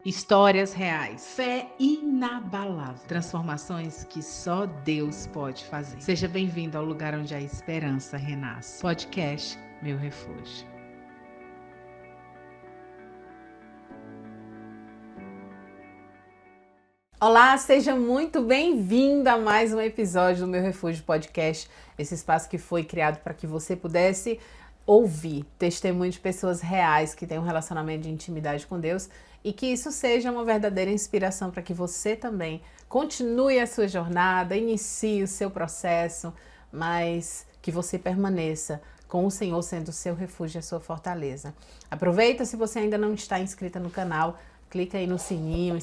Histórias reais, fé inabalável, transformações que só Deus pode fazer. Seja bem-vindo ao lugar onde a esperança renasce. Podcast Meu Refúgio. Olá, seja muito bem-vinda a mais um episódio do Meu Refúgio Podcast, esse espaço que foi criado para que você pudesse ouvir testemunhos de pessoas reais que têm um relacionamento de intimidade com Deus e que isso seja uma verdadeira inspiração para que você também continue a sua jornada, inicie o seu processo, mas que você permaneça com o Senhor sendo o seu refúgio e a sua fortaleza. Aproveita, se você ainda não está inscrita no canal, clica aí no sininho,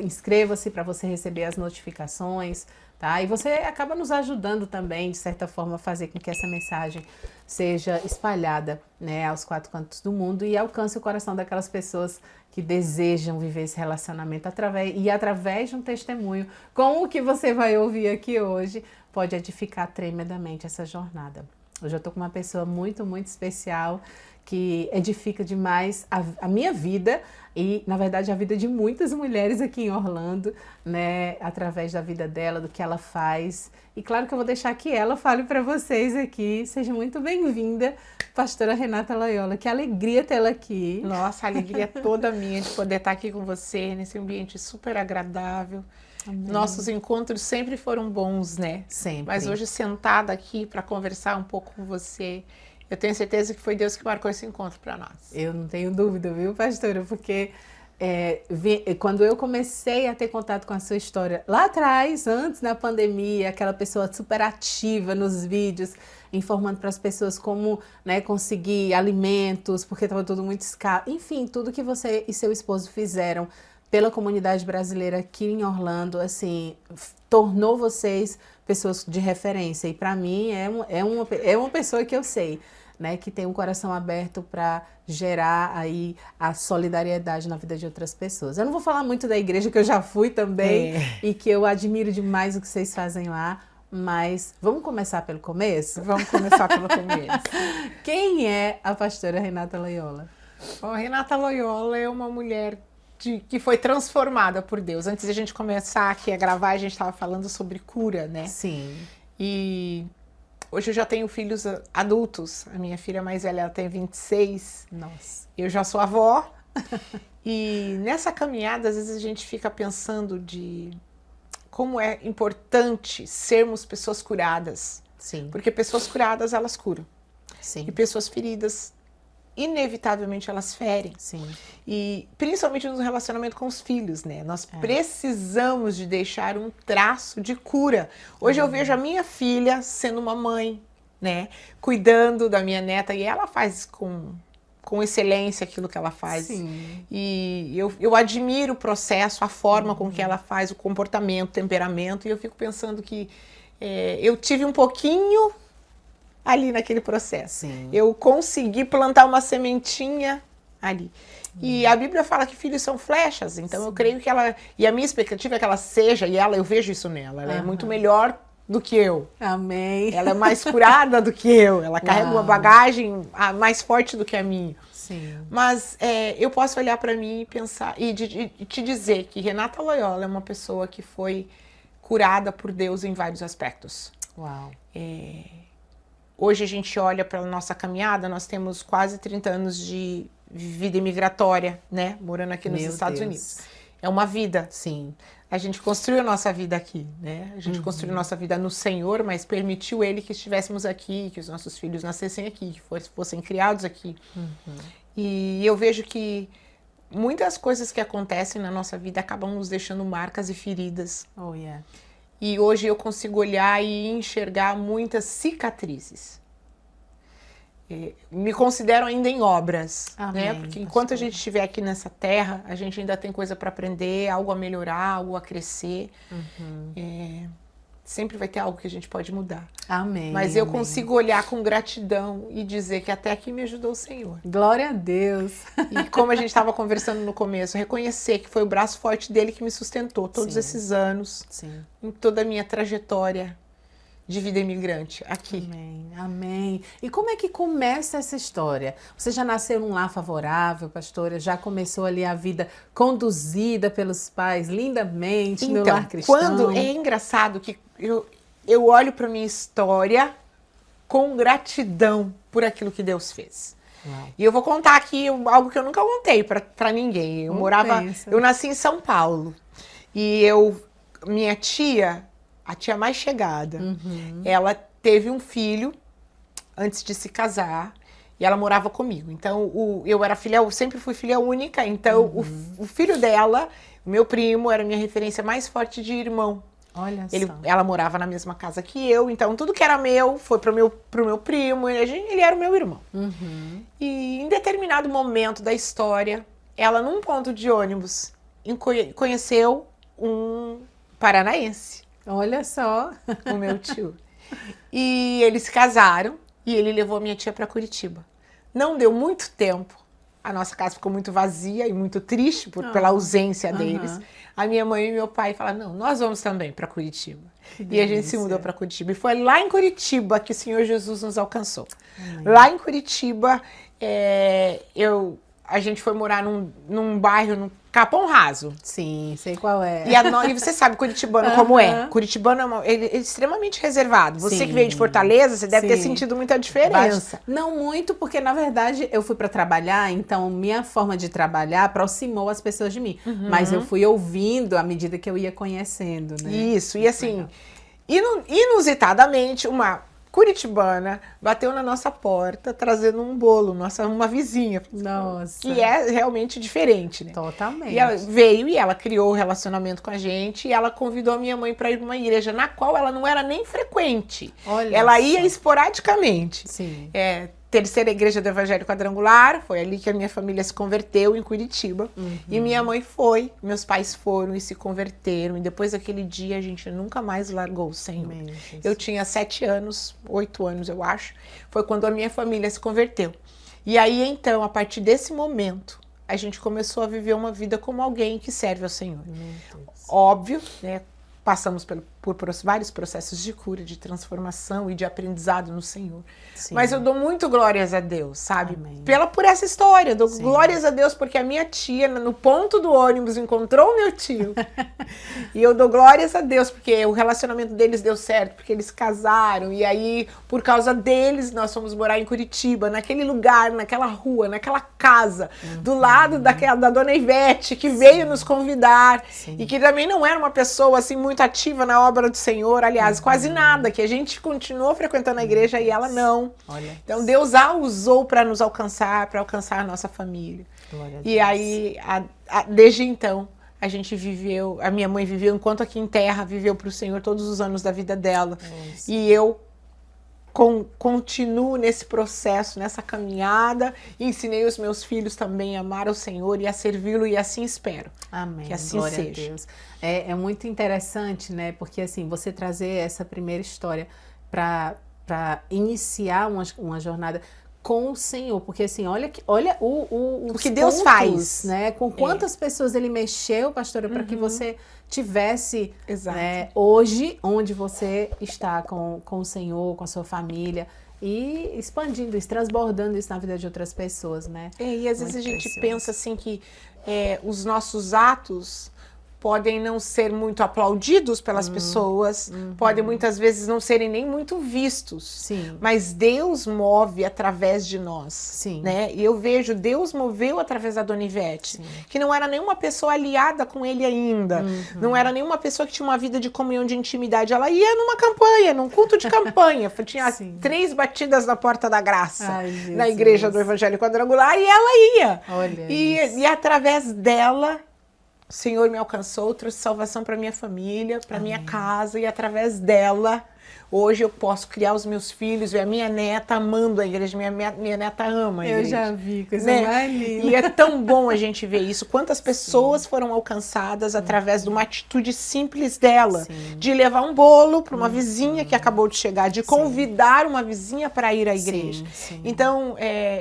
inscreva-se para você receber as notificações, tá? E você acaba nos ajudando também, de certa forma, a fazer com que essa mensagem seja espalhada, né, aos quatro cantos do mundo e alcance o coração daquelas pessoas que desejam viver esse relacionamento através de um testemunho, com o que você vai ouvir aqui hoje, pode edificar tremendamente essa jornada. Hoje eu estou com uma pessoa muito, muito especial, que edifica demais a minha vida e, na verdade, a vida de muitas mulheres aqui em Orlando, né, através da vida dela, do que ela faz. E claro que eu vou deixar que ela fale para vocês aqui. Seja muito bem-vinda, pastora Renata Loyola. Que alegria tê-la aqui. Nossa, a alegria é toda minha de poder estar aqui com você, nesse ambiente super agradável. Amém. Nossos encontros sempre foram bons, né? Sempre. Mas hoje, sentada aqui para conversar um pouco com você, eu tenho certeza que foi Deus que marcou esse encontro para nós. Eu não tenho dúvida, viu, pastora? Porque quando eu comecei a ter contato com a sua história, lá atrás, antes da pandemia, aquela pessoa super ativa nos vídeos, informando para as pessoas como, né, conseguir alimentos, porque estava tudo muito escasso. Enfim, tudo que você e seu esposo fizeram pela comunidade brasileira aqui em Orlando, assim, tornou vocês pessoas de referência. E para mim é uma pessoa que eu sei, né, que tem um coração aberto para gerar aí a solidariedade na vida de outras pessoas. Eu não vou falar muito da igreja, que eu já fui também, e que eu admiro demais o que vocês fazem lá, mas vamos começar pelo começo? Vamos começar pelo começo. Quem é a pastora Renata Loyola? Bom, Renata Loyola é uma mulher que foi transformada por Deus. Antes de a gente começar aqui a gravar, a gente estava falando sobre cura, né? Sim. E hoje eu já tenho filhos adultos. A minha filha mais velha, ela tem 26. Nossa. Eu já sou avó. E nessa caminhada, às vezes a gente fica pensando de como é importante sermos pessoas curadas. Sim. Porque pessoas curadas, elas curam. Sim. E pessoas feridas, inevitavelmente, elas ferem. Sim. E principalmente no relacionamento com os filhos, né? Nós precisamos de deixar um traço de cura. Hoje eu vejo a minha filha sendo uma mãe, né? Cuidando da minha neta, e ela faz com excelência aquilo que ela faz. Sim. E eu admiro o processo, a forma com que ela faz, o comportamento, o temperamento, e eu fico pensando que eu tive um pouquinho ali naquele processo. Sim. Eu consegui plantar uma sementinha ali. E a Bíblia fala que filhos são flechas, então eu creio que ela... E a minha expectativa é que ela seja, e eu vejo isso nela, ela é muito melhor do que eu. Amém. Ela é mais curada do que eu, ela carrega uma bagagem mais forte do que a minha. Sim. Mas eu posso olhar para mim e pensar, e te dizer que Renata Loyola é uma pessoa que foi curada por Deus em vários aspectos. Uau. Hoje a gente olha para a nossa caminhada, nós temos quase 30 anos de vida imigratória, né? Morando aqui nos Estados Unidos. É uma vida. Sim. A gente construiu a nossa vida aqui, né? A gente construiu a nossa vida no Senhor, mas permitiu Ele que estivéssemos aqui, que os nossos filhos nascessem aqui, que fossem criados aqui. E eu vejo que muitas coisas que acontecem na nossa vida acabam nos deixando marcas e feridas. Oh, yeah. E hoje eu consigo olhar e enxergar muitas cicatrizes. Me considero ainda em obras, Amém, né? Porque enquanto a gente estiver aqui nessa terra, a gente ainda tem coisa para aprender, algo a melhorar, algo a crescer. Sempre vai ter algo que a gente pode mudar. Amém. Mas eu amém. consigo olhar com gratidão e dizer que até aqui me ajudou o Senhor. Glória a Deus. E como a gente estava conversando no começo, reconhecer que foi o braço forte dele que me sustentou todos esses anos, Sim. em toda a minha trajetória de vida imigrante aqui. Amém, amém. E como é que começa essa história? Você já nasceu num lar favorável, pastora? Já começou ali a vida conduzida pelos pais lindamente no lar cristão? Quando é engraçado que eu olho para minha história com gratidão por aquilo que Deus fez. Uau. E eu vou contar aqui algo que eu nunca contei para ninguém. Eu nasci em São Paulo. E minha tia, a tia mais chegada, ela teve um filho antes de se casar e ela morava comigo. Então, eu sempre fui filha única, então o filho dela, o meu primo, era a minha referência mais forte de irmão. Olha só. Ela morava na mesma casa que eu, então tudo que era meu foi pro meu primo, ele era o meu irmão. E em determinado momento da história, ela num ponto de ônibus conheceu um paranaense. Olha só. O meu tio. E eles se casaram e ele levou a minha tia para Curitiba. Não deu muito tempo. A nossa casa ficou muito vazia e muito triste pela ausência deles. A minha mãe e meu pai falaram, não, nós vamos também para Curitiba. E a gente se mudou para Curitiba. E foi lá em Curitiba que o Senhor Jesus nos alcançou. Lá em Curitiba, a gente foi morar num bairro, no Capão Raso. Sim, sei qual é. E você sabe curitibano como é. Curitibano ele é extremamente reservado. Você que veio de Fortaleza, você deve ter sentido muita diferença. Não muito, porque na verdade eu fui para trabalhar, então minha forma de trabalhar aproximou as pessoas de mim. Mas eu fui ouvindo à medida que eu ia conhecendo, né? Isso, e assim, inusitadamente, uma curitibana bateu na nossa porta trazendo um bolo, uma vizinha. Nossa. Que é realmente diferente, né? Totalmente. E ela veio e ela criou o relacionamento com a gente e ela convidou a minha mãe para ir para uma igreja na qual ela não era nem frequente. Olha ela só. ia esporadicamente. Sim. Terceira Igreja do Evangelho Quadrangular, foi ali que a minha família se converteu, em Curitiba. E minha mãe foi, meus pais foram e se converteram. E depois daquele dia a gente nunca mais largou o Senhor. Eu tinha 7 anos, 8 anos eu acho, foi quando a minha família se converteu. E aí então, a partir desse momento, a gente começou a viver uma vida como alguém que serve ao Senhor. Óbvio, né? Passamos por vários processos de cura, de transformação e de aprendizado no Senhor. Sim. Mas eu dou muito glórias a Deus, sabe? Por essa história. Eu dou glórias a Deus porque a minha tia, no ponto do ônibus, encontrou o meu tio. E eu dou glórias a Deus porque o relacionamento deles deu certo, porque eles casaram. E aí, por causa deles, nós fomos morar em Curitiba, naquele lugar, naquela rua, naquela casa, do lado da dona Ivete, que veio nos convidar. E que também não era uma pessoa assim muito ativa na obra do Senhor, aliás, quase nada, que a gente continuou frequentando a igreja e ela não. Então Deus a usou para nos alcançar, para alcançar a nossa família. E aí, desde então, a gente viveu, a minha mãe viveu, enquanto aqui em terra, viveu para o Senhor todos os anos da vida dela. E eu continuo nesse processo, nessa caminhada, e ensinei os meus filhos também a amar o Senhor e a servi-lo, e assim espero. Amém. Que assim Glória seja. A Deus. É muito interessante, né? Porque assim, você trazer essa primeira história para iniciar uma jornada com o Senhor, porque assim, olha o que Deus faz, né? Com quantas pessoas ele mexeu, pastora, para que você tivesse hoje onde você está com o Senhor, com a sua família e expandindo isso, transbordando isso na vida de outras pessoas, né? E às vezes a gente pensa assim que os nossos atos podem não ser muito aplaudidos pelas pessoas, podem muitas vezes não serem nem muito vistos. Sim. Mas Deus move através de nós. Sim. Né? E eu vejo, Deus moveu através da dona Ivete, que não era nenhuma pessoa aliada com ele ainda, não era nenhuma pessoa que tinha uma vida de comunhão, de intimidade. Ela ia numa campanha, num culto de campanha, tinha 3 batidas na porta da graça, na igreja do Evangelho Quadrangular, e ela ia. Olha e através dela, o Senhor me alcançou, trouxe salvação para minha família, para minha casa, e através dela, hoje eu posso criar os meus filhos, ver a minha neta amando a igreja, minha neta ama a igreja. Eu já vi, coisa mais linda. E é tão bom a gente ver isso, quantas pessoas foram alcançadas através de uma atitude simples dela, de levar um bolo para uma vizinha que acabou de chegar, de convidar uma vizinha para ir à igreja. Então,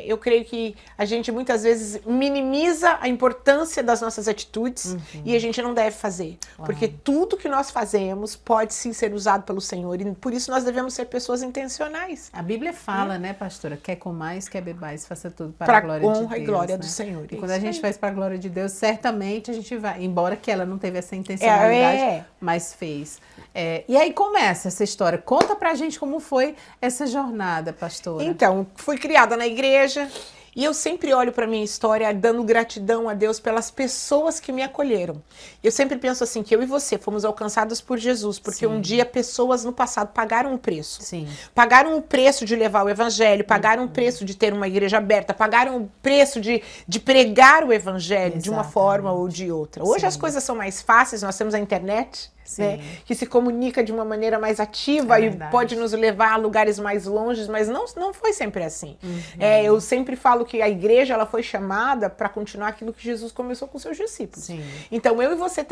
eu creio que a gente muitas vezes minimiza a importância das nossas atitudes e a gente não deve fazer, porque tudo que nós fazemos pode sim ser usado pelo Senhor, e por isso isso nós devemos ser pessoas intencionais. A Bíblia fala, né, pastora? Quer comais, quer bebais, faça tudo para a glória de Deus. Honra e glória né? do Senhor. E quando a gente faz para a glória de Deus, certamente a gente vai, embora que ela não teve essa intencionalidade, mas fez. E aí começa essa história. Conta pra gente como foi essa jornada, pastora. Então, fui criada na igreja. E eu sempre olho para minha história dando gratidão a Deus pelas pessoas que me acolheram. Eu sempre penso assim, que eu e você fomos alcançados por Jesus, porque um dia pessoas no passado pagaram o preço. Sim. Pagaram o preço de levar o evangelho, pagaram o preço de ter uma igreja aberta, pagaram o preço de pregar o evangelho de uma forma ou de outra. Hoje as coisas são mais fáceis, nós temos a internet, né, que se comunica de uma maneira mais ativa e pode nos levar a lugares mais longes, mas não foi sempre assim. Eu sempre falo que a igreja ela foi chamada para continuar aquilo que Jesus começou com seus discípulos. Sim. Então eu e você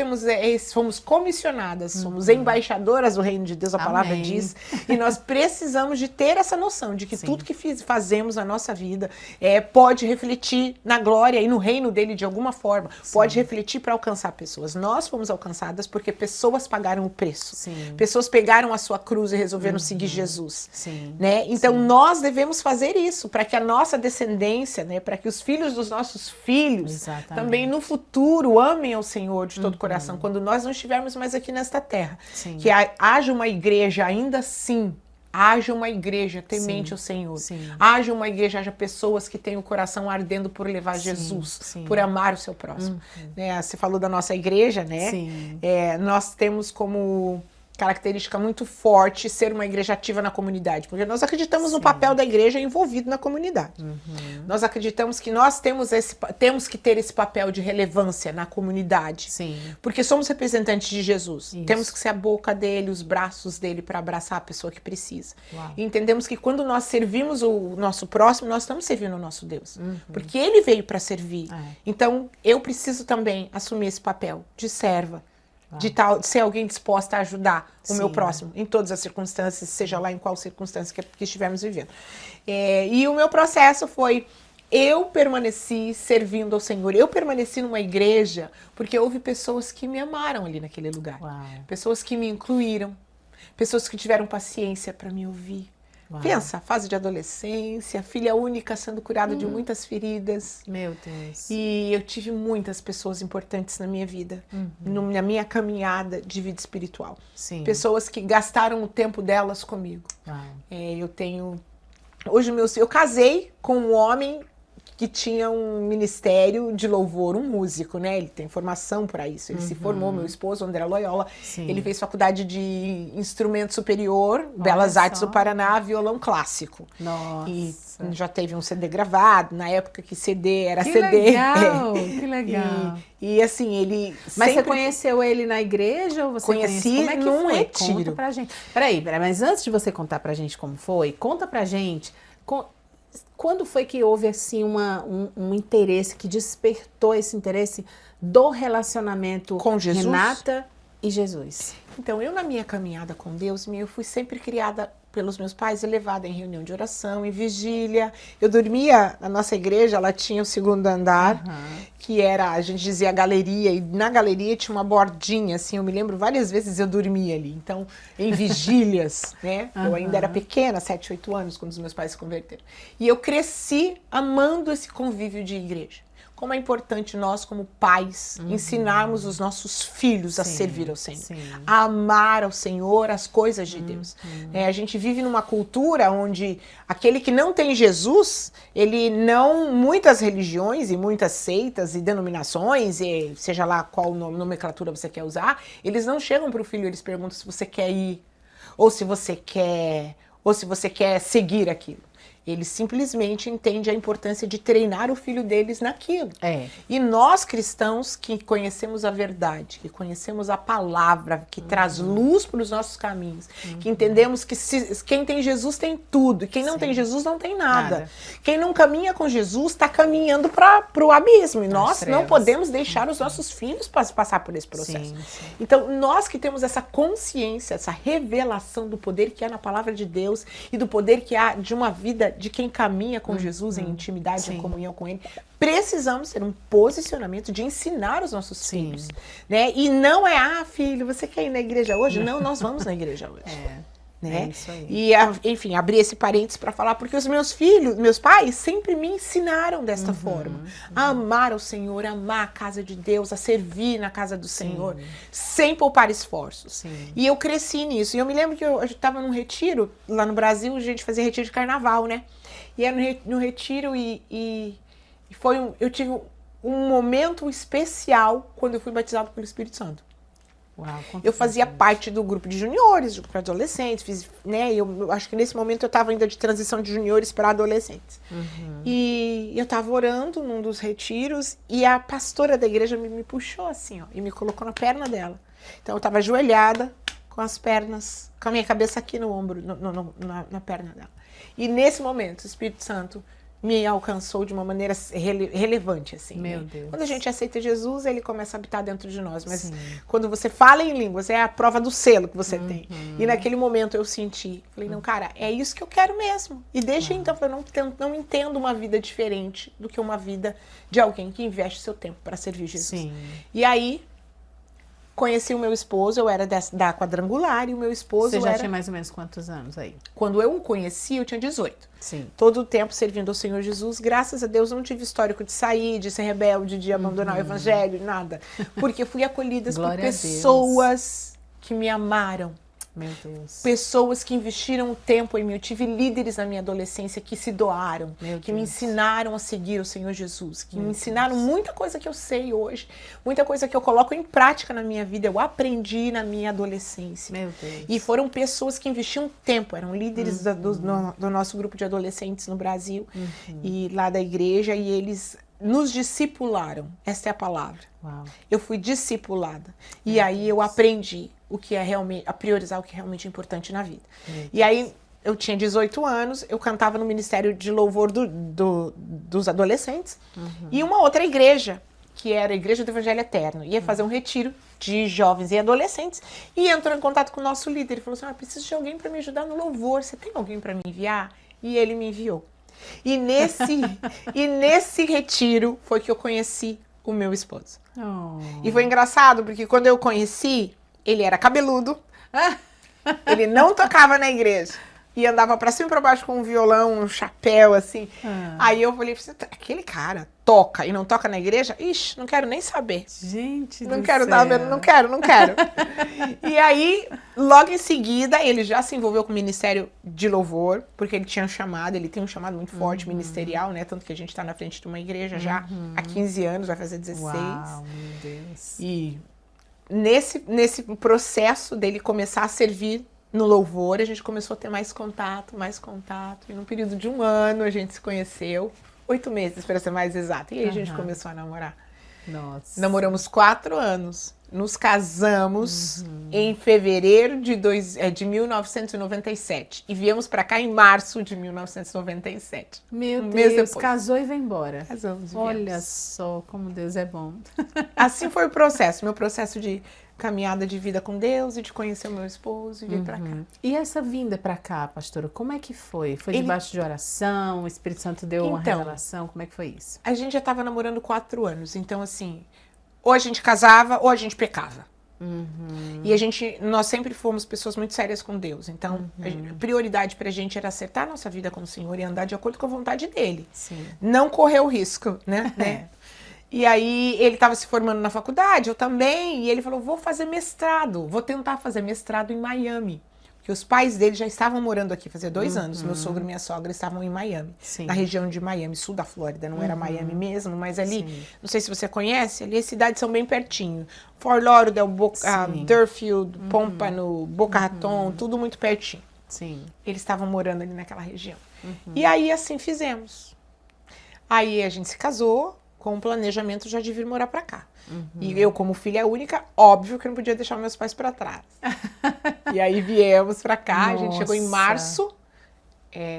fomos comissionadas, somos embaixadoras do reino de Deus, a palavra diz, e nós precisamos de ter essa noção de que tudo que fazemos na nossa vida pode refletir na glória e no reino dele de alguma forma, pode refletir para alcançar pessoas. Nós fomos alcançadas porque pessoas pagaram o preço. Sim. Pessoas pegaram a sua cruz e resolveram seguir Jesus. Sim. Né? Então nós devemos fazer isso para que a nossa descendência, né, para que os filhos dos nossos filhos também no futuro amem ao Senhor de todo o coração, quando nós não estivermos mais aqui nesta terra. Sim. Que haja uma igreja ainda assim, haja uma igreja temente ao Senhor. Sim. Haja uma igreja, haja pessoas que tenham o coração ardendo por levar Jesus, por amar o seu próximo. Né? Você falou da nossa igreja, né? Sim. Nós temos como característica muito forte ser uma igreja ativa na comunidade, porque nós acreditamos no papel da igreja envolvido na comunidade. Nós acreditamos que nós temos que ter esse papel de relevância na comunidade, porque somos representantes de Jesus. Isso. Temos que ser a boca dele, os braços dele para abraçar a pessoa que precisa. E entendemos que quando nós servimos o nosso próximo, nós estamos servindo o nosso Deus, porque ele veio para servir. Então eu preciso também assumir esse papel de serva, de ser alguém disposta a ajudar o meu próximo em todas as circunstâncias, seja lá em qual circunstância que estivermos vivendo. E o meu processo foi, eu permaneci servindo ao Senhor, eu permaneci numa igreja porque houve pessoas que me amaram ali naquele lugar, pessoas que me incluíram, pessoas que tiveram paciência para me ouvir. Pensa, fase de adolescência, filha única sendo curada de muitas feridas. Meu Deus. E eu tive muitas pessoas importantes na minha vida, na minha caminhada de vida espiritual. Sim. Pessoas que gastaram o tempo delas comigo. Eu casei com um homem que tinha um ministério de louvor, um músico, né? Ele tem formação para isso. Ele se formou, meu esposo, André Loyola. Sim. Ele fez faculdade de instrumento superior, Belas Artes do Paraná, violão clássico. Nossa. E já teve um CD gravado, na época que CD era que CD. Legal, que legal. E assim, ele Mas você conheceu ele na igreja ou você conheci como é que num foi? retiro. Conta pra gente. Peraí, mas antes de você contar pra gente como foi, conta pra gente... Quando foi que houve assim um interesse, que despertou esse interesse do relacionamento com Jesus? Renata e Jesus? Então, eu na minha caminhada com Deus, eu fui sempre criada pelos meus pais e levada em reunião de oração, em vigília. Eu dormia, na nossa igreja, ela tinha o segundo andar, que era, a gente dizia, a galeria, e na galeria tinha uma bordinha, assim, eu me lembro várias vezes eu dormia ali. Então, em vigílias, né? Eu ainda era pequena, 7, 8 anos, quando os meus pais se converteram. E eu cresci amando esse convívio de igreja. Como é importante nós, como pais, ensinarmos os nossos filhos a servir ao Senhor, a amar ao Senhor, as coisas de Deus. A gente vive numa cultura onde aquele que não tem Jesus, muitas religiões e muitas seitas e denominações, e seja lá qual nomenclatura você quer usar, eles não chegam para o filho, eles perguntam se você quer ir, ou se você quer seguir aquilo. Eles simplesmente entendem a importância de treinar o filho deles naquilo. E nós, cristãos, que conhecemos a verdade, que conhecemos a palavra, que traz luz para os nossos caminhos, que entendemos que quem tem Jesus tem tudo, e quem não tem Jesus não tem nada. Quem não caminha com Jesus está caminhando para o abismo, e nós não podemos deixar os nossos filhos passar por esse processo. Então, nós que temos essa consciência, essa revelação do poder que há na palavra de Deus e do poder que há de uma vida de quem caminha com Jesus em intimidade, em comunhão com Ele, precisamos ter um posicionamento de ensinar os nossos filhos, né? E não é, filho, você quer ir na igreja hoje? Não, nós vamos na igreja hoje. né? É isso aí. E, enfim, abri esse parênteses para falar, porque os meus pais sempre me ensinaram desta forma. A amar o Senhor, a amar a casa de Deus, a servir na casa do Senhor, sem poupar esforços. Sim. E eu cresci nisso. E eu me lembro que eu estava num retiro, lá no Brasil, a gente fazia retiro de carnaval, né? E era no retiro e eu tive um momento especial quando eu fui batizado pelo Espírito Santo. Uau, Eu fazia parte do grupo de juniores, do grupo de adolescentes, né? Eu acho que nesse momento eu estava ainda de transição de juniores para adolescentes. E eu estava orando num dos retiros e a pastora da igreja me puxou assim, ó, e me colocou na perna dela. Então eu estava ajoelhada, com as pernas, com a minha cabeça aqui no ombro, na perna dela. E nesse momento o Espírito Santo me alcançou de uma maneira relevante, assim. Meu né? Deus. Quando a gente aceita Jesus, ele começa a habitar dentro de nós. Mas quando você fala em línguas, é a prova do selo que você tem. E naquele momento eu senti, falei, não, cara, é isso que eu quero mesmo. E desde então eu não entendo uma vida diferente do que uma vida de alguém que investe seu tempo para servir Jesus. Sim. E aí, conheci o meu esposo, eu era da quadrangular, e o meu esposo Você já era... tinha mais ou menos quantos anos aí? Quando eu o conheci, eu tinha 18. Sim. Todo o tempo servindo ao Senhor Jesus. Graças a Deus, não tive histórico de sair, de ser rebelde, de abandonar o evangelho, nada. Porque fui acolhida por Glória a Deus. pessoas que me amaram. Meu Deus. Pessoas que investiram tempo em mim. Eu tive líderes na minha adolescência que se doaram, Meu que me Deus. ensinaram a seguir o Senhor Jesus, que Meu me ensinaram Deus. muita coisa que eu sei hoje, muita coisa que eu coloco em prática na minha vida, eu aprendi na minha adolescência. Meu Deus. E foram pessoas que investiam tempo, eram líderes do nosso grupo de adolescentes no Brasil e lá da igreja, e eles nos discipularam. Essa é a palavra. Uau. Eu fui discipulada. E aí eu aprendi o que é realmente, a priorizar o que é realmente importante na vida. E aí eu tinha 18 anos, eu cantava no Ministério de Louvor dos adolescentes e uma outra igreja, que era a Igreja do Evangelho Eterno, ia fazer um retiro de jovens e adolescentes e entrou em contato com o nosso líder. Ele falou assim, preciso de alguém para me ajudar no louvor, você tem alguém para me enviar? E ele me enviou. E nesse retiro foi que eu conheci o meu esposo. Oh. E foi engraçado, porque quando eu conheci, ele era cabeludo, ele não tocava na igreja. E andava pra cima e pra baixo com um violão, um chapéu, assim. Aí eu falei, aquele cara toca e não toca na igreja? Ixi, não quero nem saber. Gente Não do quero céu. dar, não quero. E aí, logo em seguida, ele já se envolveu com o Ministério de Louvor, porque ele tinha um chamado, ele tem um chamado muito forte, ministerial, né? Tanto que a gente tá na frente de uma igreja já há 15 anos, vai fazer 16. Uau, meu Deus. E nesse processo dele começar a servir no louvor, a gente começou a ter mais contato. E num período de 1 ano a gente se conheceu. 8 meses, para ser mais exato. E aí a gente começou a namorar. Nossa. Namoramos 4 anos. Nos casamos em fevereiro de 1997. E viemos para cá em março de 1997. Meu Um mês Deus, depois. casou e veio embora. Casamos e Olha viemos. só como Deus é bom. Assim foi o processo. Meu processo de caminhada de vida com Deus e de conhecer o meu esposo e vir para cá. E essa vinda pra cá, pastora, como é que foi? Foi debaixo de oração? O Espírito Santo deu uma Então, revelação? Como é que foi isso? A gente já estava namorando 4 anos, então assim, ou a gente casava ou a gente pecava. E nós sempre fomos pessoas muito sérias com Deus, então a prioridade pra gente era acertar a nossa vida com o Senhor e andar de acordo com a vontade dele. Sim. Não correr o risco, né? E aí ele estava se formando na faculdade, eu também, e ele falou, vou tentar fazer mestrado em Miami. Porque os pais dele já estavam morando aqui fazia 2 anos, meu sogro e minha sogra estavam em Miami, Sim. na região de Miami, sul da Flórida, não era Miami mesmo, mas ali, não sei se você conhece, ali as cidades são bem pertinho. Fort Lauderdale, Deerfield, Pompano, Boca Raton, tudo muito pertinho. Sim. Eles estavam morando ali naquela região. E aí assim fizemos. Aí a gente se casou, com o planejamento já de vir morar pra cá. E eu, como filha única, óbvio que eu não podia deixar meus pais pra trás. E aí viemos pra cá, a gente chegou em março,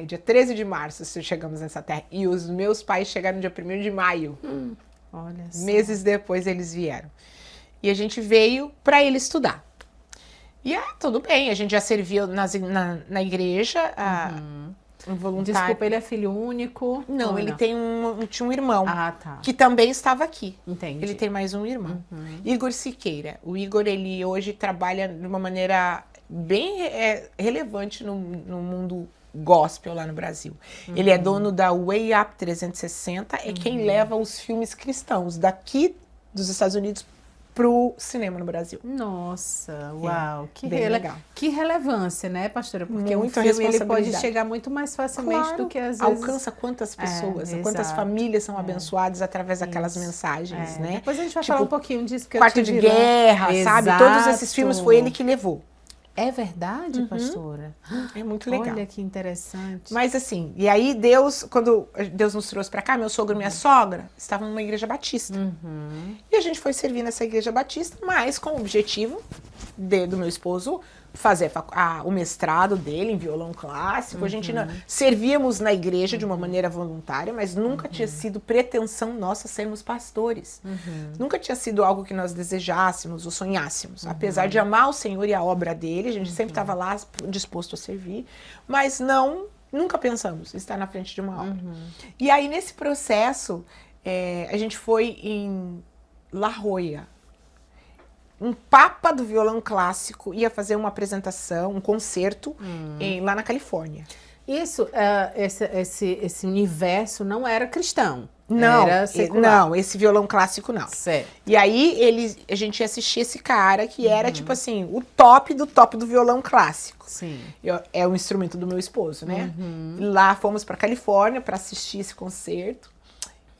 dia 13 de março chegamos nessa terra. E os meus pais chegaram no dia 1º de maio. Olha só. Meses depois eles vieram. E a gente veio pra ele estudar. E tudo bem, a gente já serviu na igreja, um voluntário. Desculpa, ele é filho único? Não, ou ele tinha um irmão. Ah, tá. Que também estava aqui. Entendi. Ele tem mais um irmão. Igor Siqueira. O Igor, ele hoje trabalha de uma maneira bem relevante no mundo gospel lá no Brasil. Ele é dono da Way Up 360, é quem leva os filmes cristãos daqui dos Estados Unidos pro cinema no Brasil. Nossa, uau, bem legal. Que relevância, né, pastora? Porque Muita um filme ele pode responsabilidade. chegar muito mais facilmente Claro, do que às vezes... alcança quantas pessoas, quantas exato. famílias são abençoadas através daquelas mensagens, né? Depois a gente vai Tipo, falar um pouquinho disso. Porque Quarto eu de tive lá. Guerra, sabe? Todos esses filmes foi ele que levou. É verdade, pastora? É muito legal. Olha que interessante. Mas assim, e aí Deus, quando Deus nos trouxe pra cá, meu sogro e minha sogra estavam numa igreja batista. E a gente foi servir nessa igreja batista, mas com o objetivo do meu esposo fazer o mestrado dele em violão clássico. A gente servíamos na igreja de uma maneira voluntária, mas nunca tinha sido pretensão nossa sermos pastores. Nunca tinha sido algo que nós desejássemos ou sonhássemos. Apesar de amar o Senhor e a obra dele, a gente sempre estava lá disposto a servir, mas nunca pensamos em estar na frente de uma obra. E aí, nesse processo, a gente foi em La Jolla. Um papa do violão clássico ia fazer uma apresentação, um concerto lá na Califórnia. Isso, esse universo não era cristão. Não, era secular. não, esse violão clássico não. Certo. E aí a gente ia assistir esse cara que era tipo assim, o top do violão clássico. Sim. É o instrumento do meu esposo, né? E lá fomos para Califórnia para assistir esse concerto.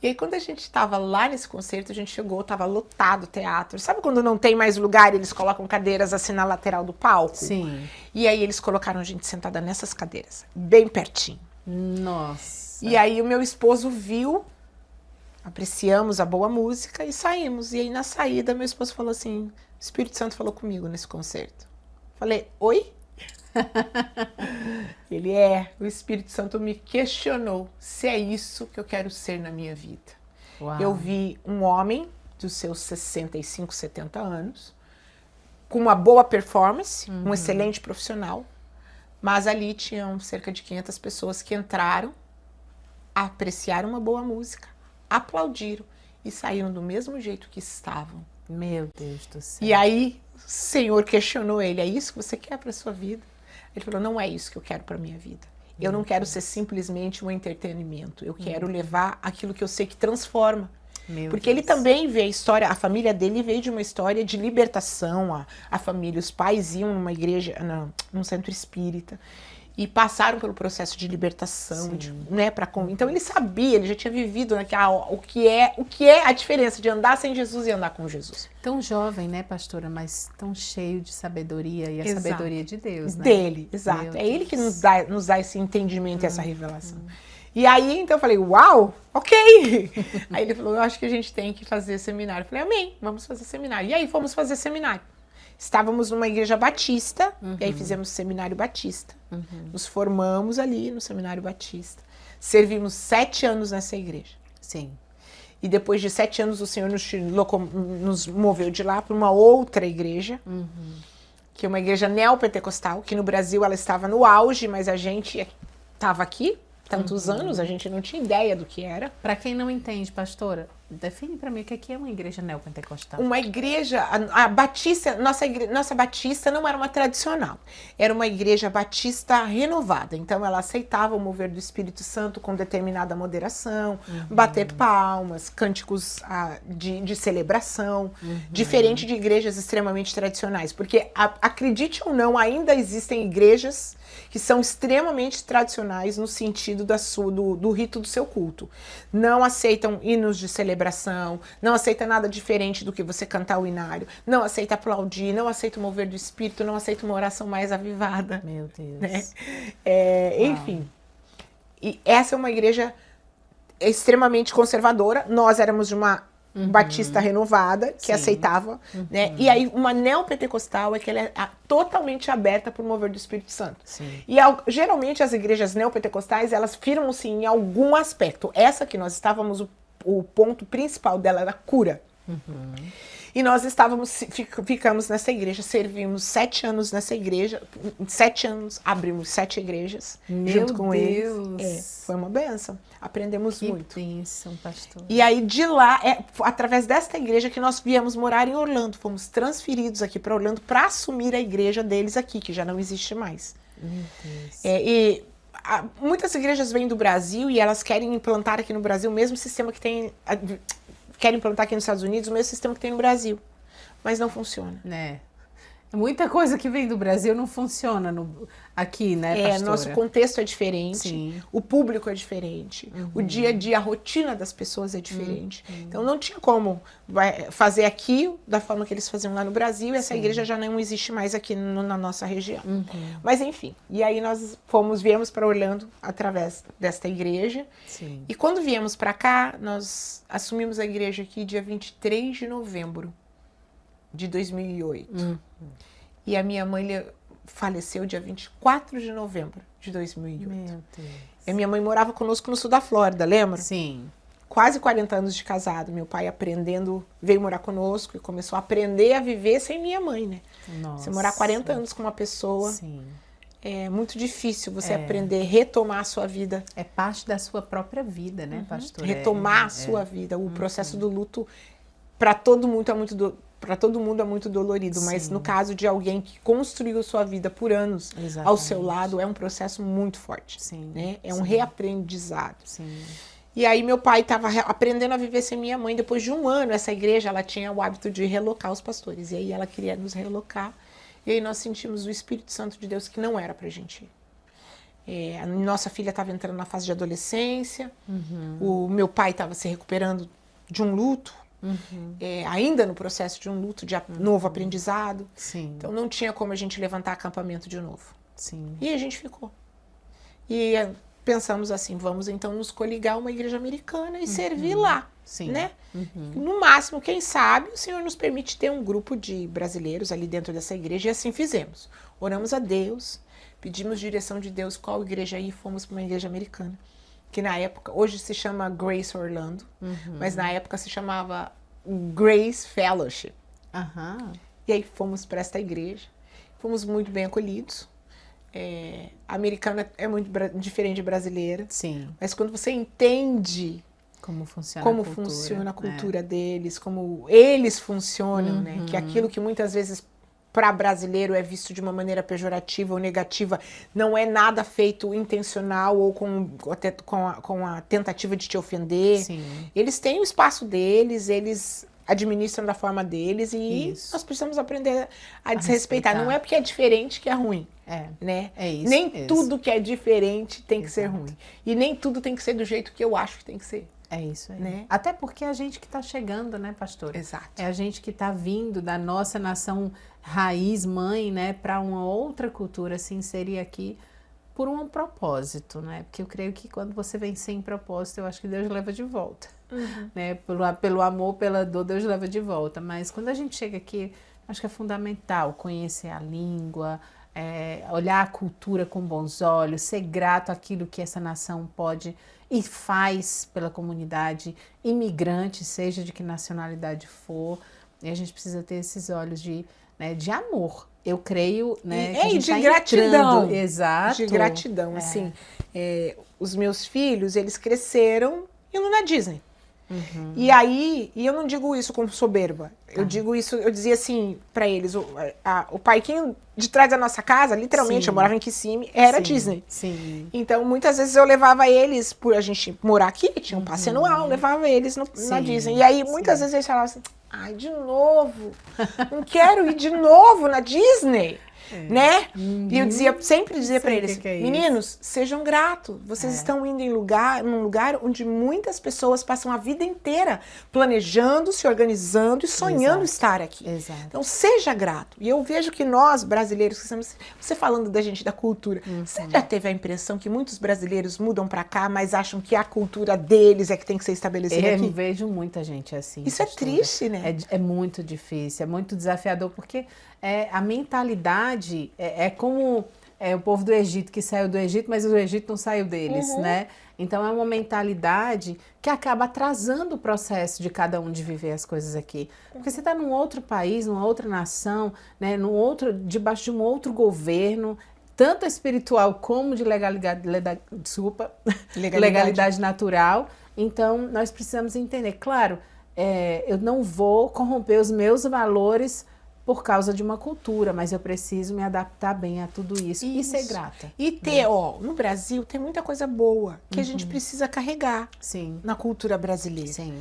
E aí, quando a gente estava lá nesse concerto, a gente chegou, estava lotado o teatro. Sabe quando não tem mais lugar, eles colocam cadeiras assim na lateral do palco? Sim. E aí eles colocaram a gente sentada nessas cadeiras, bem pertinho. Nossa. E aí o meu esposo viu, apreciamos a boa música e saímos. E aí na saída, meu esposo falou assim, o Espírito Santo falou comigo nesse concerto. Falei, oi? O Espírito Santo me questionou se é isso que eu quero ser na minha vida. Uau. Eu vi um homem dos seus 65, 70 anos, com uma boa performance, um excelente profissional, mas ali tinham cerca de 500 pessoas que entraram, apreciaram uma boa música, aplaudiram e saíram do mesmo jeito que estavam. Meu Deus do céu. E aí o Senhor questionou ele, é isso que você quer para sua vida? Ele falou, não é isso que eu quero para minha vida. Eu não quero ser simplesmente um entretenimento. Eu quero levar aquilo que eu sei que transforma. Porque ele também vê a história, a família dele veio de uma história de libertação. A família, os pais iam numa igreja, num centro espírita. E passaram pelo processo de libertação, então ele sabia, ele já tinha vivido o que é a diferença de andar sem Jesus e andar com Jesus. Tão jovem, né, pastora, mas tão cheio de sabedoria e a sabedoria de Deus, né? Dele, exato. É ele que nos dá esse entendimento e essa revelação. E aí, então eu falei, uau, ok. Aí ele falou, eu acho que a gente tem que fazer seminário. Eu falei, amém, vamos fazer seminário. E aí fomos fazer seminário. Estávamos numa igreja batista, e aí fizemos seminário batista. Nos formamos ali no seminário batista. Servimos 7 anos nessa igreja. Sim. E depois de 7 anos o Senhor nos moveu de lá para uma outra igreja, que é uma igreja neopentecostal, que no Brasil ela estava no auge, mas a gente estava aqui tantos anos, a gente não tinha ideia do que era. Para quem não entende, pastora, define para mim o que é uma igreja neopentecostal. Uma igreja, a batista, nossa batista não era uma tradicional, era uma igreja batista renovada, então ela aceitava o mover do Espírito Santo com determinada moderação, bater palmas, cânticos de celebração, diferente de igrejas extremamente tradicionais, porque acredite ou não, ainda existem igrejas que são extremamente tradicionais no sentido do rito do seu culto. Não aceitam hinos de celebração, não aceita nada diferente do que você cantar o inário, não aceita aplaudir, não aceita o mover do Espírito, não aceita uma oração mais avivada. Meu Deus. Né? Enfim, e essa é uma igreja extremamente conservadora. Nós éramos de uma batista renovada, que aceitava, né? E aí uma neopentecostal é que ela é totalmente aberta para o mover do Espírito Santo. Sim. E geralmente as igrejas neopentecostais, elas firmam-se em algum aspecto. Essa que nós estávamos, o ponto principal dela era cura. E nós ficamos nessa igreja, servimos 7 anos nessa igreja. Em 7 anos abrimos 7 igrejas junto com eles. Foi uma bênção. Aprendemos muito. Que bênção, pastor. E aí de lá, através desta igreja que nós viemos morar em Orlando. Fomos transferidos aqui para Orlando para assumir a igreja deles aqui, que já não existe mais. Meu Deus. Muitas igrejas vêm do Brasil e elas querem implantar aqui no Brasil o mesmo sistema que tem... Querem implantar aqui nos Estados Unidos o mesmo sistema que tem no Brasil. Mas não funciona. Muita coisa que vem do Brasil não funciona aqui, né, pastora? Nosso contexto é diferente, Sim. o público é diferente, o dia a dia, a rotina das pessoas é diferente. Então não tinha como fazer aqui da forma que eles faziam lá no Brasil, e essa igreja já não existe mais aqui na nossa região. Mas enfim, e aí nós viemos para Orlando através desta igreja. Sim. E quando viemos para cá, nós assumimos a igreja aqui dia 23 de novembro de 2008. E a minha mãe faleceu dia 24 de novembro de 2008. Meu Deus. E a minha mãe morava conosco no sul da Flórida, lembra? Sim. Quase 40 anos de casado. Meu pai veio morar conosco e começou a aprender a viver sem minha mãe, né? Nossa. Você morar 40 anos com uma pessoa, Sim. é muito difícil você aprender a retomar a sua vida. É parte da sua própria vida, né, pastor? Retomar a sua vida. O processo do luto, para todo mundo, é muito dolorido, mas no caso de alguém que construiu sua vida por anos ao seu lado, é um processo muito forte. Sim. Né? É um reaprendizado. Sim. E aí meu pai estava aprendendo a viver sem minha mãe. Depois de um ano, essa igreja ela tinha o hábito de relocar os pastores. E aí ela queria nos relocar. E aí nós sentimos o Espírito Santo de Deus que não era pra gente ir. A nossa filha estava entrando na fase de adolescência. O meu pai estava se recuperando de um luto. Ainda no processo de um luto, de novo aprendizado. Sim. Então não tinha como a gente levantar acampamento de novo. Sim. E a gente ficou. E pensamos assim, vamos então nos coligar a uma igreja americana e servir lá. Sim. Né? No máximo, quem sabe, o Senhor nos permite ter um grupo de brasileiros ali dentro dessa igreja, e assim fizemos. Oramos a Deus, pedimos direção de Deus qual igreja ir, fomos para uma igreja americana. Que na época, hoje se chama Grace Orlando, mas na época se chamava Grace Fellowship. E aí fomos para esta igreja, fomos muito bem acolhidos. A americana é muito diferente de brasileira. Sim. Mas quando você entende como funciona a cultura deles, como eles funcionam, né? Que aquilo que muitas vezes para brasileiro é visto de uma maneira pejorativa ou negativa, não é nada feito intencional ou com a tentativa de te ofender. Sim. Eles têm o espaço deles, eles administram da forma deles e nós precisamos aprender a desrespeitar. Não é porque é diferente que é ruim. Né? É isso. Nem tudo que é diferente tem que ser ruim. E nem tudo tem que ser do jeito que eu acho que tem que ser. É isso aí. Né? Até porque é a gente que está chegando, né, pastor? Exato. É a gente que está vindo da nossa nação raiz, mãe, né, para uma outra cultura se inserir aqui por um propósito, né? Porque eu creio que quando você vem sem propósito, eu acho que Deus leva de volta. Né? Pelo amor, pela dor, Deus leva de volta. Mas quando a gente chega aqui, acho que é fundamental conhecer a língua, olhar a cultura com bons olhos, ser grato àquilo que essa nação pode e faz pela comunidade imigrante, seja de que nacionalidade for. E a gente precisa ter esses olhos de amor. Eu creio, né? E de gratidão. Exato. De gratidão, assim. Os meus filhos, eles cresceram indo na Disney. E aí, eu não digo isso como soberba. Eu digo isso, eu dizia assim pra eles, o parquinho de trás da nossa casa, literalmente, eu morava em Kissimmee, era Disney. Sim. Então, muitas vezes eu levava eles, por a gente morar aqui, tinha um passe anual, levava eles na Disney. E aí, muitas vezes eles falavam assim, ai, de novo, não quero ir de novo na Disney. Né? E eu sempre dizia para eles, meninos, sejam gratos. Vocês estão indo num lugar onde muitas pessoas passam a vida inteira planejando, se organizando e sonhando estar aqui. Então, seja grato. E eu vejo que nós, brasileiros, você falando da gente, da cultura, você já teve a impressão que muitos brasileiros mudam para cá, mas acham que a cultura deles é que tem que ser estabelecida aqui? Eu vejo muita gente assim. Isso pastora. É triste, né? É muito difícil, é muito desafiador, porque a mentalidade é como o povo do Egito, que saiu do Egito, mas o Egito não saiu deles, né? Então é uma mentalidade que acaba atrasando o processo de cada um de viver as coisas aqui. Porque você está num outro país, numa outra nação, né, debaixo de um outro governo, tanto espiritual como de legalidade natural. Então nós precisamos entender, claro, eu não vou corromper os meus valores por causa de uma cultura, mas eu preciso me adaptar bem a tudo isso. E ser grata. E no Brasil tem muita coisa boa que a gente precisa carregar na cultura brasileira. Sim.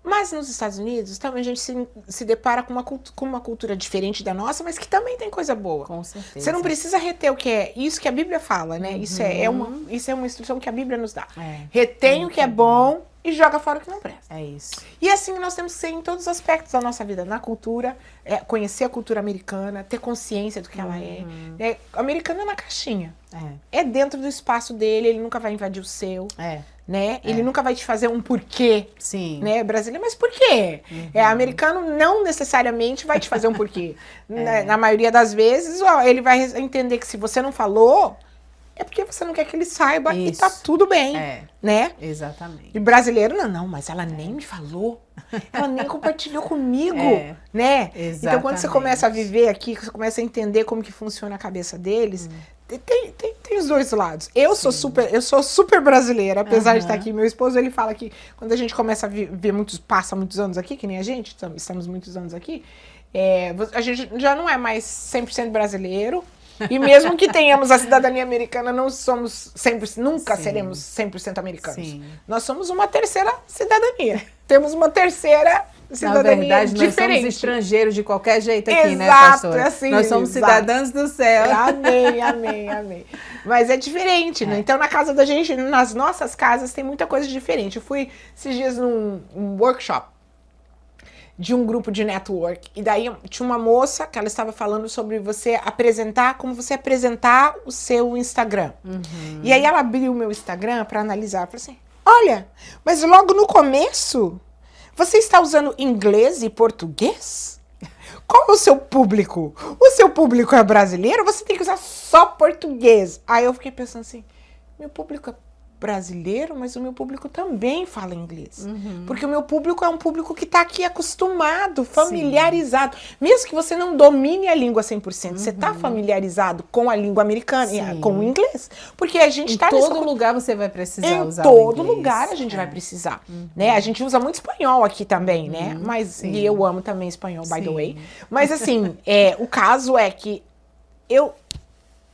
Mas nos Estados Unidos também a gente se depara com uma cultura diferente da nossa, mas que também tem coisa boa. Com certeza. Você não precisa reter o que é isso que a Bíblia fala, né? Isso é uma instrução que a Bíblia nos dá. Retém o que é bom e joga fora o que não presta. É isso. E assim nós temos que ser em todos os aspectos da nossa vida, na cultura, conhecer a cultura americana, ter consciência do que ela é. Americano é na caixinha. É dentro do espaço dele, ele nunca vai invadir o seu. Né? Ele nunca vai te fazer um porquê. Sim. Né? Brasileiro, mas por quê? Americano não necessariamente vai te fazer um porquê. Na maioria das vezes, ele vai entender que se você não falou, é porque você não quer que ele saiba e tá tudo bem, né? Exatamente. E brasileiro, não, mas ela nem me falou, ela nem compartilhou comigo, né? Exatamente. Então, quando você começa a viver aqui, você começa a entender como que funciona a cabeça deles, tem os dois lados. Eu sou super brasileira, apesar de estar aqui. Meu esposo, ele fala que quando a gente começa a viver passa muitos anos aqui, que nem a gente, estamos muitos anos aqui, a gente já não é mais 100% brasileiro. E mesmo que tenhamos a cidadania americana, não somos nunca seremos 100% americanos. Sim. Nós somos uma terceira cidadania. Temos uma terceira cidadania diferente. Na verdade, nós somos estrangeiros de qualquer jeito aqui, exato, né, pastora? Assim, nós somos cidadãos do céu. Amém. Mas é diferente, né? Então, na casa da gente, nas nossas casas, tem muita coisa diferente. Eu fui esses dias num workshop de um grupo de network. E daí tinha uma moça que ela estava falando sobre como você apresentar o seu Instagram. E aí ela abriu o meu Instagram para analisar. Falei assim, olha, mas logo no começo, você está usando inglês e português? Qual é o seu público? O seu público é brasileiro? Você tem que usar só português. Aí eu fiquei pensando assim, meu público é brasileiro, mas o meu público também fala inglês. Porque o meu público é um público que está aqui acostumado, familiarizado. Mesmo que você não domine a língua 100%, você está familiarizado com a língua americana, com o inglês. Porque a gente está... Em todo lugar você vai precisar usar o inglês. Em todo lugar a gente vai precisar. Né? A gente usa muito espanhol aqui também, né? E eu amo também espanhol, by the way. Mas assim, o caso é que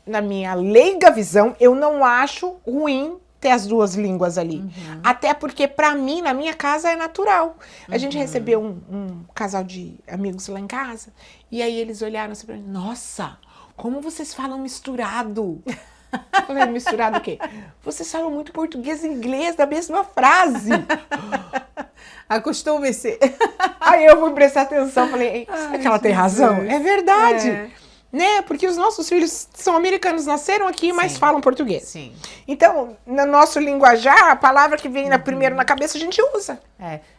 na minha leiga visão, eu não acho ruim ter as duas línguas ali. Até porque, pra mim, na minha casa, é natural. A gente recebeu um casal de amigos lá em casa, e aí eles olharam assim pra mim, nossa, como vocês falam misturado. Eu falei, misturado o quê? Vocês falam muito português e inglês da mesma frase. Acostume-se. Aí eu fui prestar atenção, falei, será que ela tem razão? É verdade. Né? Porque os nossos filhos são americanos, nasceram aqui, mas falam português. Sim. Então, no nosso linguajar, a palavra que vem primeiro na cabeça, a gente usa.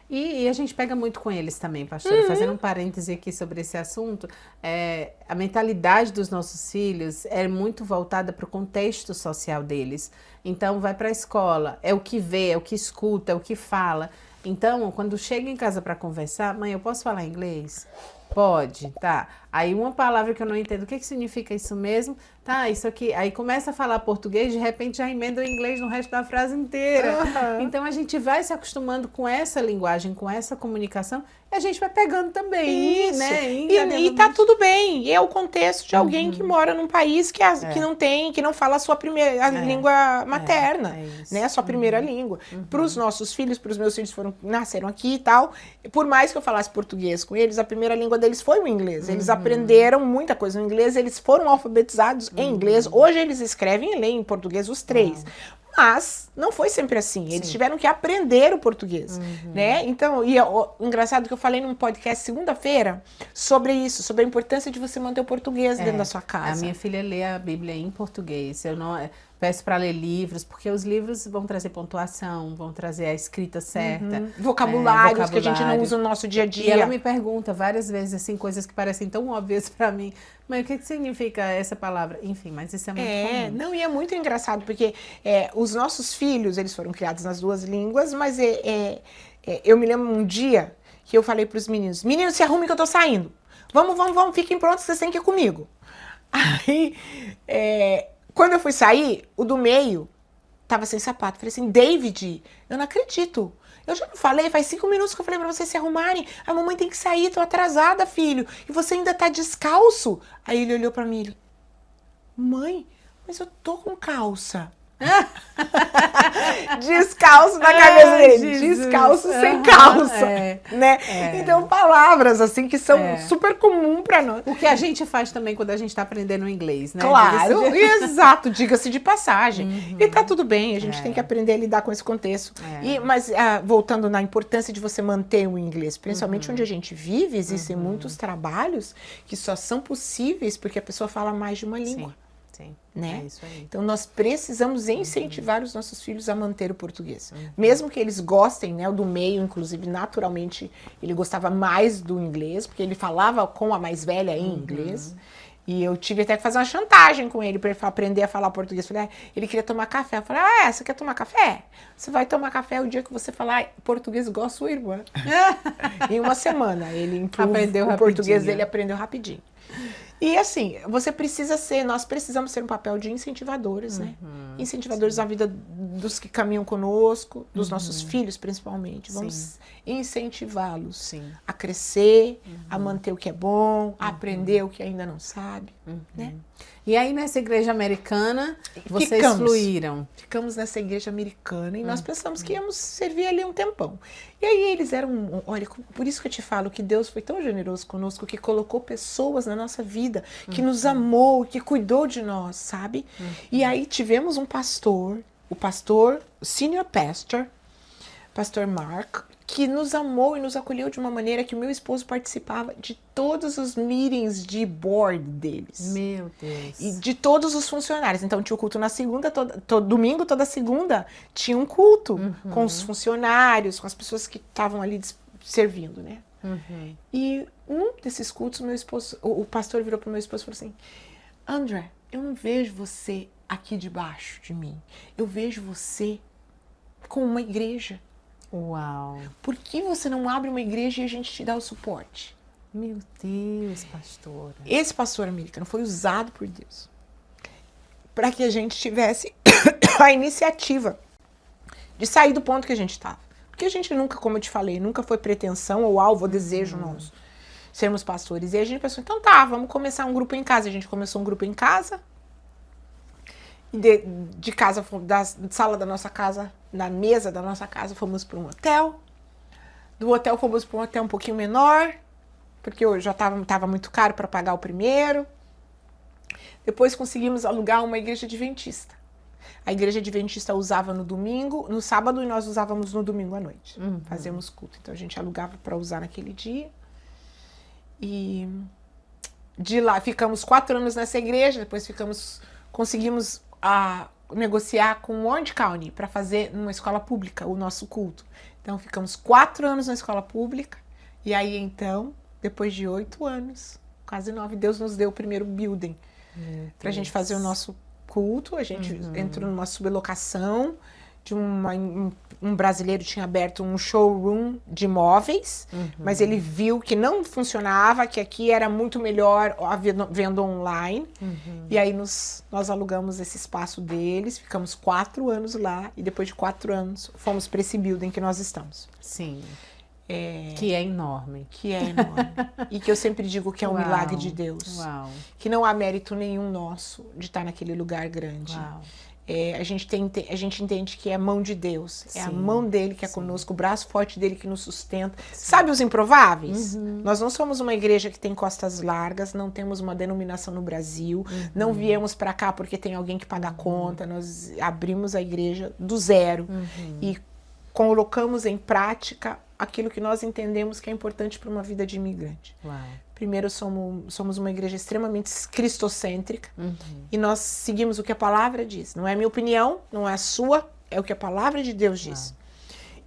E a gente pega muito com eles também, pastora. Fazendo um parêntese aqui sobre esse assunto, a mentalidade dos nossos filhos é muito voltada para o contexto social deles. Então, vai para a escola, é o que vê, é o que escuta, é o que fala. Então, quando chega em casa para conversar, mãe, eu posso falar inglês? Pode, tá. Aí uma palavra que eu não entendo, o que significa isso mesmo? Tá, isso aqui. Aí começa a falar português, de repente já emenda o inglês no resto da frase inteira. Então a gente vai se acostumando com essa linguagem, com essa comunicação, e a gente vai pegando também. Isso. Né? E tá tudo bem. E é o contexto de alguém que mora num país que não fala a sua língua materna, né? A sua primeira língua. Para os nossos filhos, para os meus filhos nasceram aqui e tal, por mais que eu falasse português com eles, a primeira língua deles foi o inglês. Eles aprenderam muita coisa no inglês, eles foram alfabetizados em inglês. Hoje eles escrevem e leem em português os três. Mas não foi sempre assim. Eles tiveram que aprender o português, né? Então, o engraçado que eu falei num podcast segunda-feira sobre isso, sobre a importância de você manter o português dentro da sua casa. A minha filha lê a Bíblia em português. peço para ler livros, porque os livros vão trazer pontuação, vão trazer a escrita certa. Vocabulários que a gente não usa no nosso dia a dia. E ela me pergunta várias vezes, assim, coisas que parecem tão óbvias para mim. Mas o que significa essa palavra? Enfim, mas isso é muito comum. Não, e é muito engraçado, porque os nossos filhos, eles foram criados nas duas línguas, mas eu me lembro um dia que eu falei para os meninos, se arrumem que eu tô saindo. Vamos, fiquem prontos, vocês têm que ir comigo. Aí, quando eu fui sair, o do meio tava sem sapato. Falei assim, David, eu não acredito. Eu já não falei, faz 5 minutos que eu falei pra vocês se arrumarem. A mamãe tem que sair, tô atrasada, filho. E você ainda tá descalço. Aí ele olhou pra mim, mãe, mas eu tô com calça. Descalço na cabeça dele, descalço sem calça, né? Então palavras assim que são super comum para nós. O que a gente faz também quando a gente tá aprendendo inglês, né? Claro, exato, diga-se de passagem. E tá tudo bem, a gente tem que aprender a lidar com esse contexto. Mas voltando na importância de você manter o inglês, principalmente onde a gente vive, existem muitos trabalhos que só são possíveis porque a pessoa fala mais de uma língua. Sim, né? É isso aí. Então nós precisamos incentivar os nossos filhos a manter o português. Mesmo que eles gostem, né, do meio, inclusive naturalmente ele gostava mais do inglês, porque ele falava com a mais velha em inglês. E eu tive até que fazer uma chantagem com ele para ele aprender a falar português. Falei, ele queria tomar café. Eu falei, você quer tomar café? Você vai tomar café o dia que você falar português igual a sua irmã. Em uma semana. Ele aprendeu o português dele, aprendeu rapidinho. E assim, nós precisamos ser um papel de incentivadores, né? Incentivadores na vida dos que caminham conosco, dos nossos filhos principalmente. Vamos incentivá-los a crescer, a manter o que é bom, a aprender o que ainda não sabe, né? E aí nessa igreja americana, vocês fluíram? Ficamos nessa igreja americana e nós pensamos que íamos servir ali um tempão. E aí eles eram, olha, por isso que eu te falo que Deus foi tão generoso conosco, que colocou pessoas na nossa vida, que nos amou, que cuidou de nós, sabe? E aí tivemos um pastor, senior pastor Mark, que nos amou e nos acolheu de uma maneira que o meu esposo participava de todos os meetings de board deles. Meu Deus. E de todos os funcionários. Então tinha o culto na segunda, domingo, toda segunda, tinha um culto com os funcionários, com as pessoas que estavam ali servindo, né? E um desses cultos, meu esposo, o pastor virou para o meu esposo e falou assim, André, eu não vejo você aqui debaixo de mim. Eu vejo você com uma igreja. Uau! Por que você não abre uma igreja e a gente te dá o suporte? Meu Deus, pastora. Esse pastor americano foi usado por Deus para que a gente tivesse a iniciativa de sair do ponto que a gente estava. Porque a gente nunca, como eu te falei, nunca foi pretensão ou alvo ou desejo nosso sermos pastores. E a gente pensou, então vamos começar um grupo em casa. A gente começou um grupo em casa. De casa, da sala da nossa casa, na mesa da nossa casa, fomos para um hotel. Do hotel fomos para um hotel um pouquinho menor, porque eu já estava muito caro para pagar o primeiro. Depois conseguimos alugar uma igreja adventista. A igreja adventista usava no domingo, no sábado, e nós usávamos no domingo à noite. Fazíamos culto. Então a gente alugava para usar naquele dia. E de lá ficamos 4 anos nessa igreja, depois conseguimos negociar com o Orange County para fazer numa escola pública o nosso culto. Então ficamos 4 anos na escola pública e aí então, depois de 8 anos, quase 9, Deus nos deu o primeiro building para a gente fazer o nosso culto. A gente entrou numa sublocação de um brasileiro tinha aberto um showroom de móveis, mas ele viu que não funcionava, que aqui era muito melhor a venda online. E aí nós alugamos esse espaço deles, ficamos 4 anos lá e depois de 4 anos fomos para esse building que nós estamos. Sim. Que é enorme. Que é enorme. E que eu sempre digo que é um milagre de Deus. Uau. Que não há mérito nenhum nosso de estar naquele lugar grande. Uau. A gente entende que é a mão de Deus. É a mão dele que é conosco, o braço forte dele que nos sustenta. Sabe os improváveis? Nós não somos uma igreja que tem costas largas, não temos uma denominação no Brasil, não viemos para cá porque tem alguém que paga a conta. Nós abrimos a igreja do zero e colocamos em prática aquilo que nós entendemos que é importante para uma vida de imigrante. Uau. Primeiro, somos uma igreja extremamente cristocêntrica e nós seguimos o que a palavra diz. Não é a minha opinião, não é a sua, é o que a palavra de Deus diz.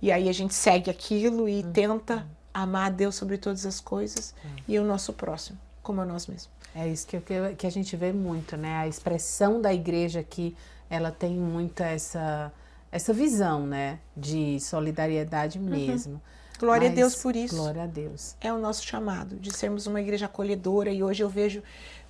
E aí a gente segue aquilo e tenta amar a Deus sobre todas as coisas e o nosso próximo, como a nós mesmos. É isso que a gente vê muito, né? A expressão da igreja aqui, ela tem muita essa visão, né? De solidariedade mesmo. Glória a Deus por isso. Glória a Deus. É o nosso chamado, de sermos uma igreja acolhedora. E hoje eu vejo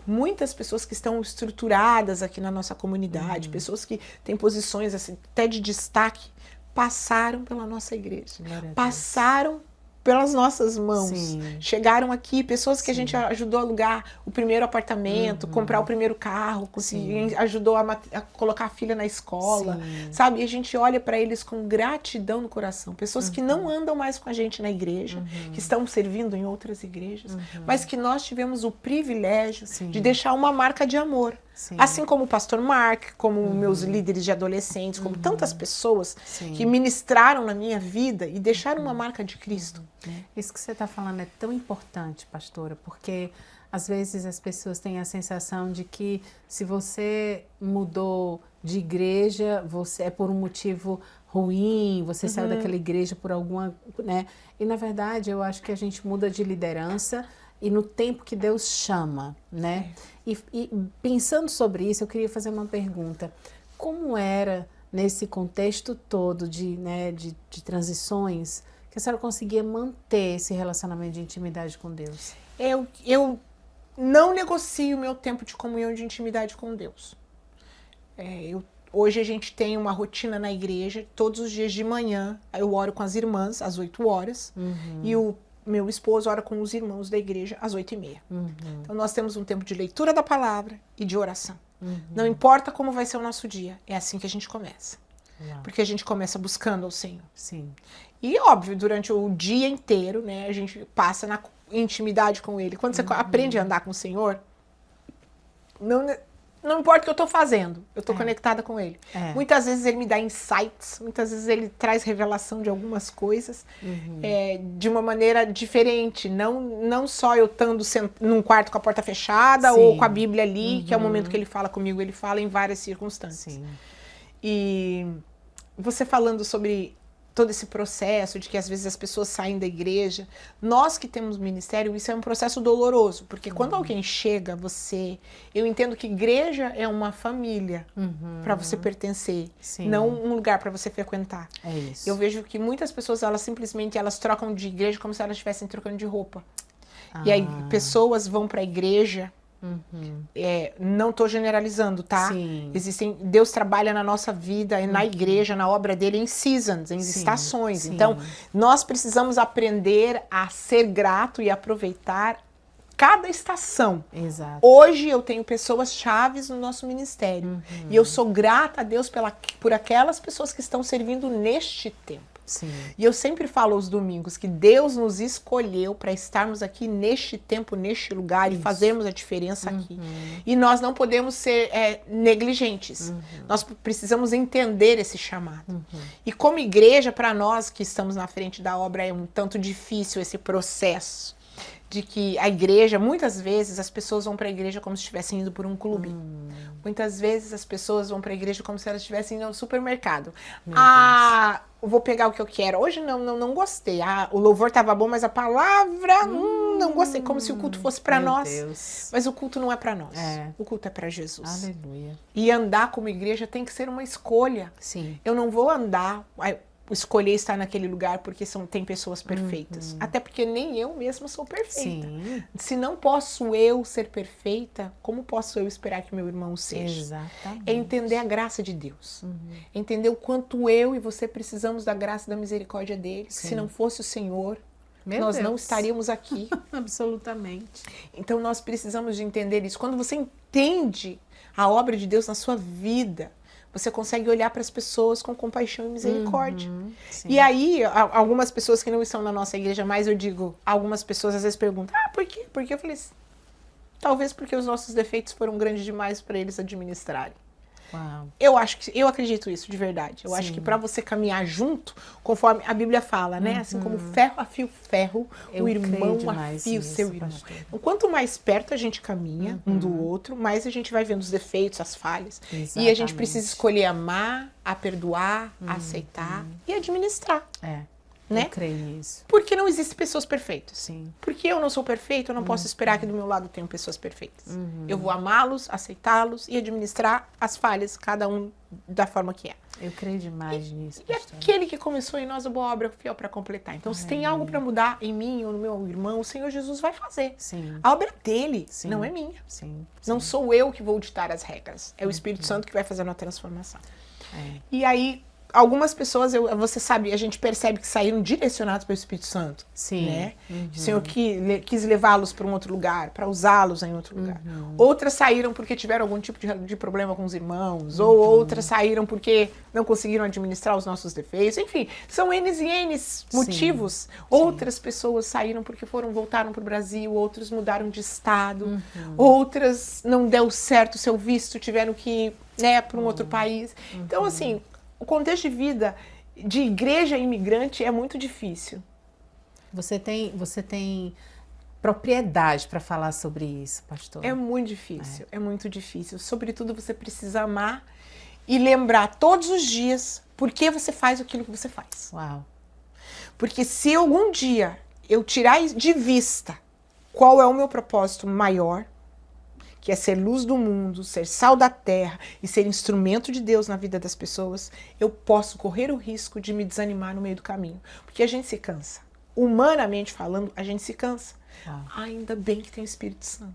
muitas pessoas que estão estruturadas aqui na nossa comunidade, pessoas que têm posições assim, até de destaque, passaram pela nossa igreja. Passaram pelas nossas mãos. Sim. Chegaram aqui, pessoas que a gente ajudou a alugar o primeiro apartamento, comprar o primeiro carro, ajudou a colocar a filha na escola, sabe? E a gente olha para eles com gratidão no coração. Pessoas que não andam mais com a gente na igreja, que estão servindo em outras igrejas, mas que nós tivemos o privilégio de deixar uma marca de amor. Sim. Assim como o pastor Mark, como meus líderes de adolescentes, como tantas pessoas que ministraram na minha vida e deixaram uma marca de Cristo. Isso que você está falando é tão importante, pastora, porque às vezes as pessoas têm a sensação de que se você mudou de igreja, você é por um motivo ruim, você saiu daquela igreja por alguma, né? E na verdade eu acho que a gente muda de liderança e no tempo que Deus chama, né? E pensando sobre isso, eu queria fazer uma pergunta. Como era nesse contexto todo de transições que a senhora conseguia manter esse relacionamento de intimidade com Deus? Eu não negocio o meu tempo de comunhão de intimidade com Deus. Hoje a gente tem uma rotina na igreja, todos os dias de manhã eu oro com as irmãs às 8 horas e o meu esposo ora com os irmãos da igreja às 8h30. Então nós temos um tempo de leitura da palavra e de oração. Não importa como vai ser o nosso dia, é assim que a gente começa. Porque a gente começa buscando ao Senhor. Sim. E óbvio, durante o dia inteiro, né, a gente passa na intimidade com Ele. Quando você aprende a andar com o Senhor, não importa o que eu estou fazendo, eu estou conectada com Ele. Muitas vezes Ele me dá insights, muitas vezes Ele traz revelação de algumas coisas de uma maneira diferente. Não só eu estando num quarto com a porta fechada ou com a Bíblia ali, que é o momento que Ele fala comigo, Ele fala em várias circunstâncias. E você falando sobre todo esse processo de que às vezes as pessoas saem da igreja, nós que temos ministério, isso é um processo doloroso, porque quando alguém chega, eu entendo que igreja é uma família para você pertencer, não um lugar para você frequentar. É isso. Eu vejo que muitas pessoas, elas simplesmente trocam de igreja como se elas estivessem trocando de roupa. E aí pessoas vão para a igreja. Não estou generalizando, tá? Deus trabalha na nossa vida, na igreja, na obra dele, em seasons, em estações. Então, nós precisamos aprender a ser grato e aproveitar cada estação. Exato. Hoje eu tenho pessoas chaves no nosso ministério. E eu sou grata a Deus por aquelas pessoas que estão servindo neste tempo. Sim. E eu sempre falo aos domingos que Deus nos escolheu para estarmos aqui neste tempo, neste lugar e fazermos a diferença aqui. E nós não podemos ser negligentes. Nós precisamos entender esse chamado. E como igreja, para nós que estamos na frente da obra, é um tanto difícil esse processo de que a igreja, muitas vezes as pessoas vão para a igreja como se estivessem indo por um clube. Muitas vezes as pessoas vão para a igreja como se elas estivessem indo ao supermercado. Eu vou pegar o que eu quero. Hoje não gostei. O louvor estava bom, mas a palavra não gostei. Como se o culto fosse para nós. Deus. Mas o culto não é para nós. O culto é para Jesus. Aleluia. E andar como igreja tem que ser uma escolha. Sim. Eu não vou escolher estar naquele lugar porque tem pessoas perfeitas. Até porque nem eu mesma sou perfeita. Sim. Se não posso eu ser perfeita, como posso eu esperar que meu irmão seja? Exatamente. É entender a graça de Deus. Entender o quanto eu e você precisamos da graça e da misericórdia dele. Se não fosse o Senhor, nós não estaríamos aqui. Absolutamente. Então nós precisamos de entender isso. Quando você entende a obra de Deus na sua vida, você consegue olhar para as pessoas com compaixão e misericórdia. E aí, algumas pessoas que não estão na nossa igreja mais, eu digo, algumas pessoas às vezes perguntam, por quê? Eu falei, talvez porque os nossos defeitos foram grandes demais para eles administrarem. Uau. Eu acredito isso de verdade. Eu acho que para você caminhar junto, conforme a Bíblia fala, né? Assim como ferro afia o ferro, o irmão afia o seu irmão. Então, quanto mais perto a gente caminha um do outro, mais a gente vai vendo os defeitos, as falhas. Exatamente. E a gente precisa escolher amar, a perdoar, a aceitar e administrar. Né? Eu creio nisso. Porque não existem pessoas perfeitas. Sim. Porque eu não sou perfeito, eu não posso esperar que do meu lado tenham pessoas perfeitas. Eu vou amá-los, aceitá-los e administrar as falhas, cada um da forma que é. Eu creio demais nisso, E pastor. aquele que começou em nós a boa obra é fiel para completar. Então, se tem algo para mudar em mim ou no meu irmão, o Senhor Jesus vai fazer. Sim. A obra é dele, Sim. não é minha. Sim. Não sou eu que vou ditar as regras. É o Espírito Santo que vai fazer uma transformação. E aí, algumas pessoas, você sabe, a gente percebe que saíram direcionados pelo Espírito Santo. Sim. Né? O Senhor quis levá-los para um outro lugar, para usá-los em outro lugar. Outras saíram porque tiveram algum tipo de problema com os irmãos, ou outras saíram porque não conseguiram administrar os nossos defeitos. Enfim, são N's e N's motivos. Outras pessoas saíram porque voltaram para o Brasil, outros mudaram de estado, outras não deu certo o seu visto, tiveram que ir, né, para um outro país. Então, assim, o contexto de vida de igreja imigrante é muito difícil. Você tem propriedade para falar sobre isso, pastor? É muito difícil, é muito difícil. Sobretudo, você precisa amar e lembrar todos os dias por que você faz aquilo que você faz. Uau. Porque se algum dia eu tirar de vista qual é o meu propósito maior, que é ser luz do mundo, ser sal da terra e ser instrumento de Deus na vida das pessoas, eu posso correr o risco de me desanimar no meio do caminho. Porque a gente se cansa. Humanamente falando, a gente se cansa. Ainda bem que tem o Espírito Santo,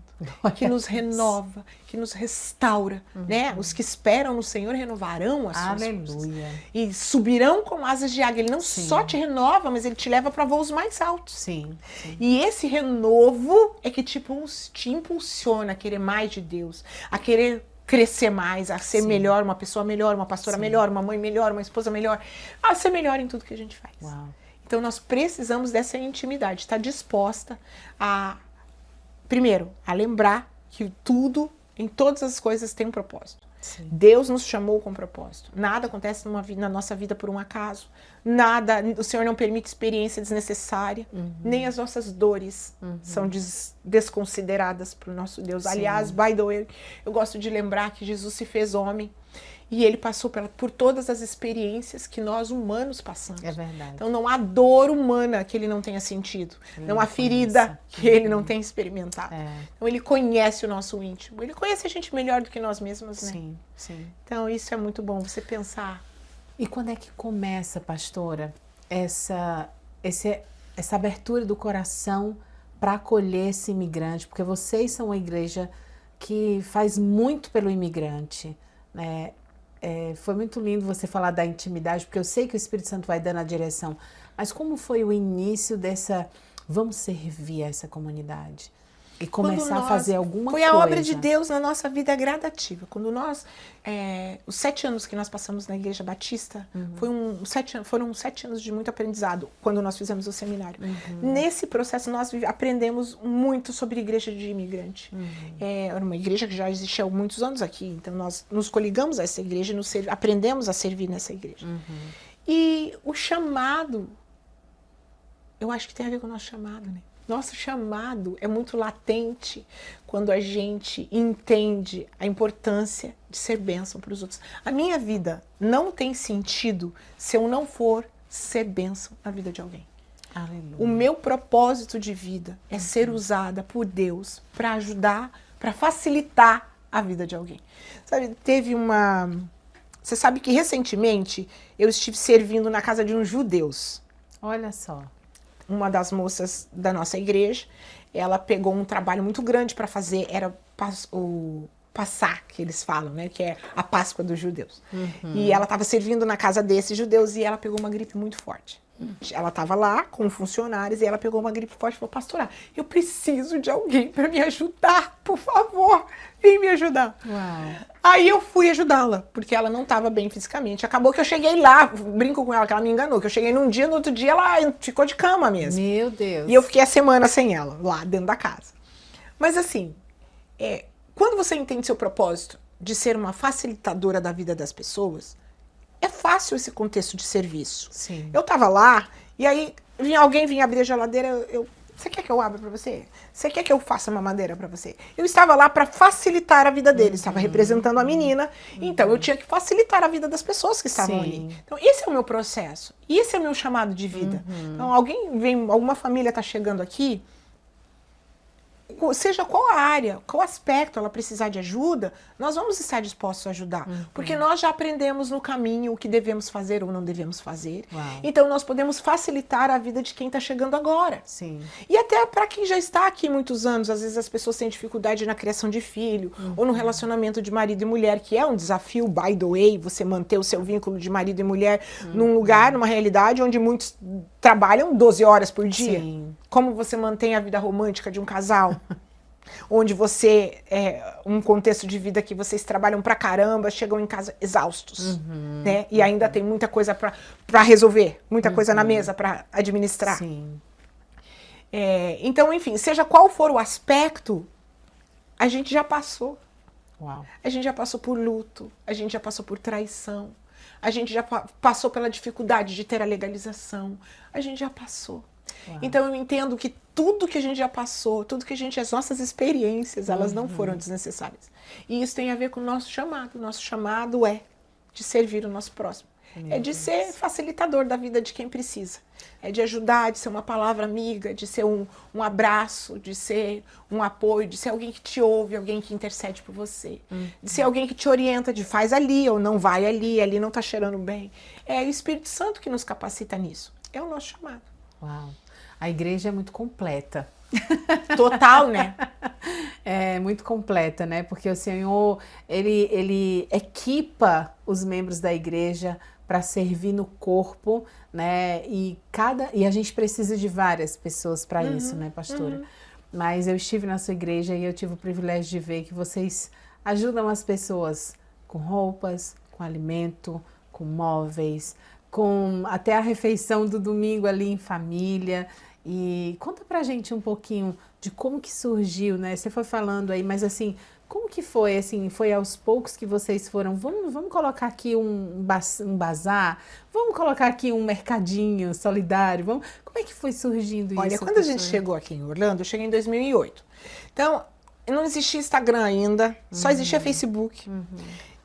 que nos renova, que nos restaura, né? Os que esperam no Senhor renovarão as suas forças e subirão com asas de águia. Ele não só te renova, mas ele te leva para voos mais altos. Sim. E esse renovo é que te impulsiona a querer mais de Deus, a querer crescer mais, a ser melhor, uma pessoa melhor, uma pastora melhor, uma mãe melhor, uma esposa melhor, a ser melhor em tudo que a gente faz. Uau. Então, nós precisamos dessa intimidade, estar disposta a, primeiro, a lembrar que tudo, em todas as coisas, tem um propósito. Sim. Deus nos chamou com propósito. Nada acontece na nossa vida por um acaso. Nada, o Senhor não permite experiência desnecessária. Nem as nossas dores são desconsideradas por nosso Deus. Sim. Aliás, by the way, eu gosto de lembrar que Jesus se fez homem. E ele passou por todas as experiências que nós humanos passamos. É verdade. Então não há dor humana que ele não tenha sentido. Não há ferida que ele não tenha experimentado. Então ele conhece o nosso íntimo. Ele conhece a gente melhor do que nós mesmos, né? Sim, sim. Então isso é muito bom, você pensar. E quando é que começa, pastora, essa abertura do coração para acolher esse imigrante? Porque vocês são uma igreja que faz muito pelo imigrante, né? Foi muito lindo você falar da intimidade, porque eu sei que o Espírito Santo vai dando a direção. Mas como foi o início dessa... Vamos servir a essa comunidade? E começar a fazer alguma coisa. Foi a obra de Deus na nossa vida gradativa. Quando nós... os 7 anos que nós passamos na Igreja Batista, foram 7 anos de muito aprendizado, quando nós fizemos o seminário. Nesse processo, nós aprendemos muito sobre igreja de imigrante. Era uma igreja que já existia há muitos anos aqui, então nós nos coligamos a essa igreja e aprendemos a servir nessa igreja. E o chamado, eu acho que tem a ver com o nosso chamado, né? Nosso chamado é muito latente quando a gente entende a importância de ser bênção para os outros. A minha vida não tem sentido se eu não for ser bênção na vida de alguém. Aleluia. O meu propósito de vida é ser usada por Deus para ajudar, para facilitar a vida de alguém. Sabe, você sabe que recentemente eu estive servindo na casa de uns judeus. Olha só. Uma das moças da nossa igreja, ela pegou um trabalho muito grande para fazer, era o Passá, que eles falam, né? Que é a Páscoa dos judeus. E ela estava servindo na casa desses judeus e ela pegou uma gripe muito forte. Ela estava lá com funcionários e ela pegou uma gripe forte e falou: pastorar, eu preciso de alguém para me ajudar, por favor, vem me ajudar. Uau. Aí eu fui ajudá-la, porque ela não estava bem fisicamente. Acabou que eu cheguei lá, brinco com ela, que ela me enganou, que eu cheguei num dia, no outro dia ela ficou de cama mesmo. Meu Deus. E eu fiquei a semana sem ela, lá dentro da casa. Mas assim, quando você entende seu propósito de ser uma facilitadora da vida das pessoas, é fácil esse contexto de serviço. Sim. Eu tava lá, e aí alguém vinha abrir a geladeira, você quer que eu abra para você? Você quer que eu faça uma madeira para você? Eu estava lá para facilitar a vida deles, estava representando a menina, então eu tinha que facilitar a vida das pessoas que estavam ali. Então esse é o meu processo, e esse é o meu chamado de vida. Então alguma família está chegando aqui, seja qual a área, qual aspecto ela precisar de ajuda, nós vamos estar dispostos a ajudar. Porque nós já aprendemos no caminho o que devemos fazer ou não devemos fazer. Uau. Então nós podemos facilitar a vida de quem está chegando agora. Sim. E até para quem já está aqui muitos anos, às vezes as pessoas têm dificuldade na criação de filho, ou no relacionamento de marido e mulher, que é um desafio, by the way, você manter o seu vínculo de marido e mulher num lugar, numa realidade onde muitos trabalham 12 horas por dia. Sim. Como você mantém a vida romântica de um casal? Onde você, um contexto de vida que vocês trabalham pra caramba, chegam em casa exaustos, né? E ainda tem muita coisa pra resolver, muita coisa na mesa pra administrar. Sim. Então, enfim, seja qual for o aspecto, a gente já passou. Uau. A gente já passou por luto, a gente já passou por traição, a gente já passou pela dificuldade de ter a legalização, a gente já passou. Uau. Então eu entendo que tudo que a gente já passou, as nossas experiências, elas não foram desnecessárias. E isso tem a ver com o nosso chamado. O nosso chamado é de servir o nosso próximo. É de ser facilitador da vida de quem precisa. É de ajudar, de ser uma palavra amiga, de ser um abraço, de ser um apoio, de ser alguém que te ouve, alguém que intercede por você. De ser alguém que te orienta, de faz ali ou não vai ali não tá cheirando bem. É o Espírito Santo que nos capacita nisso. É o nosso chamado. Uau. A igreja é muito completa. Total, né? É muito completa, né? Porque o Senhor, ele equipa os membros da igreja para servir no corpo, né? E a gente precisa de várias pessoas para isso, né, pastora? Mas eu estive na sua igreja e eu tive o privilégio de ver que vocês ajudam as pessoas com roupas, com alimento, com móveis, com até a refeição do domingo ali em família. E conta pra gente um pouquinho de como que surgiu, né? Você foi falando aí, mas assim, como que foi? Assim, foi aos poucos que vocês foram, vamos colocar aqui um bazar, vamos colocar aqui um mercadinho solidário, como é que foi surgindo isso? Olha, quando a gente chegou aqui em Orlando, eu cheguei em 2008. Então, não existia Instagram ainda, só existia Facebook.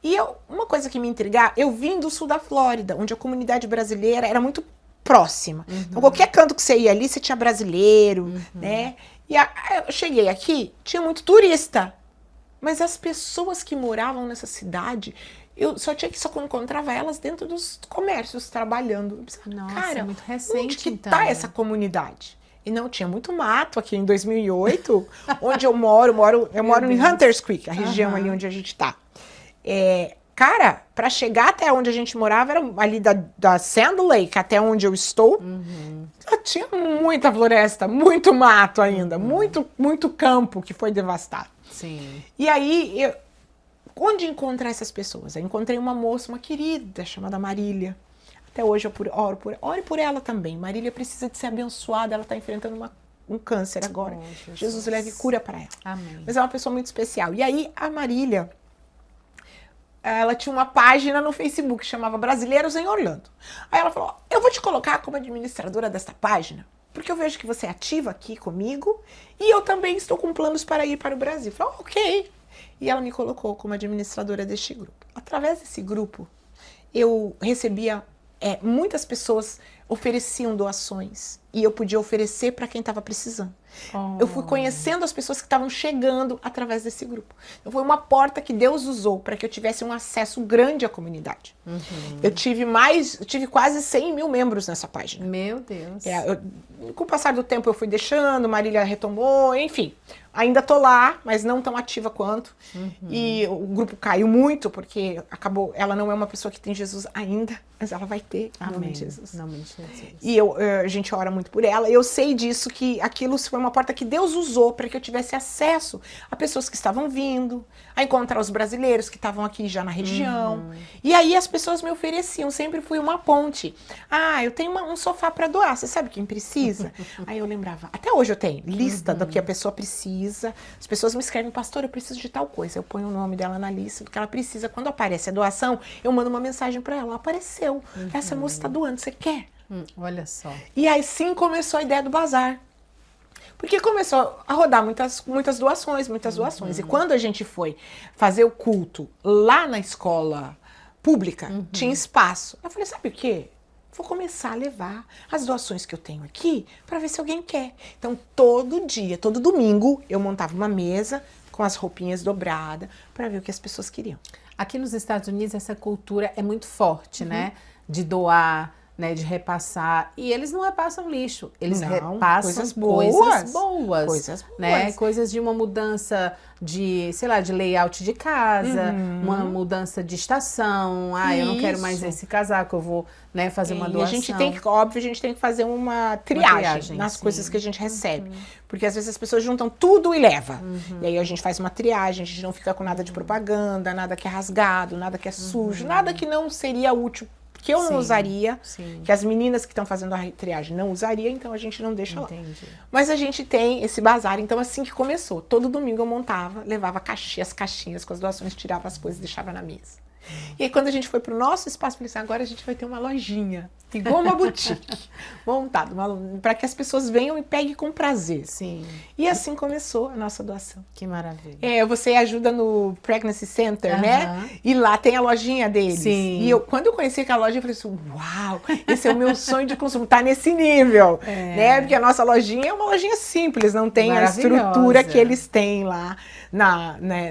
E uma coisa que me intrigava, eu vim do sul da Flórida, onde a comunidade brasileira era muito próxima. Então, qualquer canto que você ia ali, você tinha brasileiro, né? E eu cheguei aqui, tinha muito turista. Mas as pessoas que moravam nessa cidade, eu só encontrava elas dentro dos comércios, trabalhando. Eu pensava, Nossa, cara, muito recente, onde que então, tá né? essa comunidade? E não, tinha muito mato aqui em 2008, onde eu moro em Hunters Creek, a região ali onde a gente tá. Cara, para chegar até onde a gente morava, era ali da Sand Lake até onde eu estou, tinha muita floresta, muito mato ainda, muito campo que foi devastado. Sim. E aí, onde encontrar essas pessoas? Eu encontrei uma moça, uma querida, chamada Marília. Até hoje eu oro por ela também. Marília precisa de ser abençoada, ela está enfrentando um câncer agora. Jesus leve cura para ela. Amém. Mas é uma pessoa muito especial. E aí, a Marília, ela tinha uma página no Facebook que chamava Brasileiros em Orlando. Aí ela falou, eu vou te colocar como administradora desta página, porque eu vejo que você é ativa aqui comigo e eu também estou com planos para ir para o Brasil. Eu falei, ok. E ela me colocou como administradora deste grupo. Através desse grupo, eu recebia, muitas pessoas ofereciam doações e eu podia oferecer para quem estava precisando. Eu fui conhecendo as pessoas que estavam chegando através desse grupo. Então foi uma porta que Deus usou para que eu tivesse um acesso grande à comunidade. Eu tive quase 100 mil membros nessa página. Meu Deus. Com o passar do tempo eu fui deixando, Marília retomou, enfim. Ainda tô lá, mas não tão ativa quanto. E o grupo caiu muito, porque ela não é uma pessoa que tem Jesus ainda, mas ela vai ter, em nome de Jesus. Em nome de Jesus. E a gente ora muito por ela. Eu sei disso, que aquilo foi uma porta que Deus usou para que eu tivesse acesso a pessoas que estavam vindo, a encontrar os brasileiros que estavam aqui já na região. E aí as pessoas me ofereciam, sempre fui uma ponte. Eu tenho um sofá para doar, você sabe quem precisa? Aí eu lembrava, até hoje eu tenho lista do que a pessoa precisa, precisa. As pessoas me escrevem, pastor, eu preciso de tal coisa. Eu ponho o nome dela na lista do que ela precisa. Quando aparece a doação, eu mando uma mensagem para ela. Apareceu. Essa moça está doando, você quer? Olha só. E aí sim começou a ideia do bazar. Porque começou a rodar muitas doações. E quando a gente foi fazer o culto lá na escola pública, tinha espaço. Eu falei, sabe o quê? Vou começar a levar as doações que eu tenho aqui para ver se alguém quer. Então, todo dia, todo domingo, eu montava uma mesa com as roupinhas dobradas para ver o que as pessoas queriam. Aqui nos Estados Unidos, essa cultura é muito forte, né? De doar, né? De repassar. E eles não repassam lixo. Eles repassam coisas boas. Né? Coisas de uma mudança de, sei lá, de layout de casa, uma mudança de estação. Eu não quero mais esse casaco, eu vou, né, fazer uma doação. E a gente tem que, óbvio, a gente tem que fazer uma triagem nas coisas que a gente recebe. Porque às vezes as pessoas juntam tudo e leva. E aí a gente faz uma triagem, a gente não fica com nada de propaganda, nada que é rasgado, nada que é sujo, nada que não seria útil, que eu não usaria, que as meninas que estão fazendo a triagem não usariam, então a gente não deixa lá. Mas a gente tem esse bazar, então assim que começou, todo domingo eu montava, levava as caixinhas com as doações, tirava as coisas e deixava na mesa. E aí quando a gente foi pro nosso espaço, eu falei assim, agora a gente vai ter uma lojinha, igual uma boutique, montada, para que as pessoas venham e peguem com prazer. Sim. E assim começou a nossa doação. Que maravilha. Você ajuda no Pregnancy Center, né? E lá tem a lojinha deles. Sim. E quando eu conheci aquela loja, eu falei assim, uau, esse é o meu sonho de consumo, tá nesse nível, né? Porque a nossa lojinha é uma lojinha simples, não tem a estrutura que eles têm lá.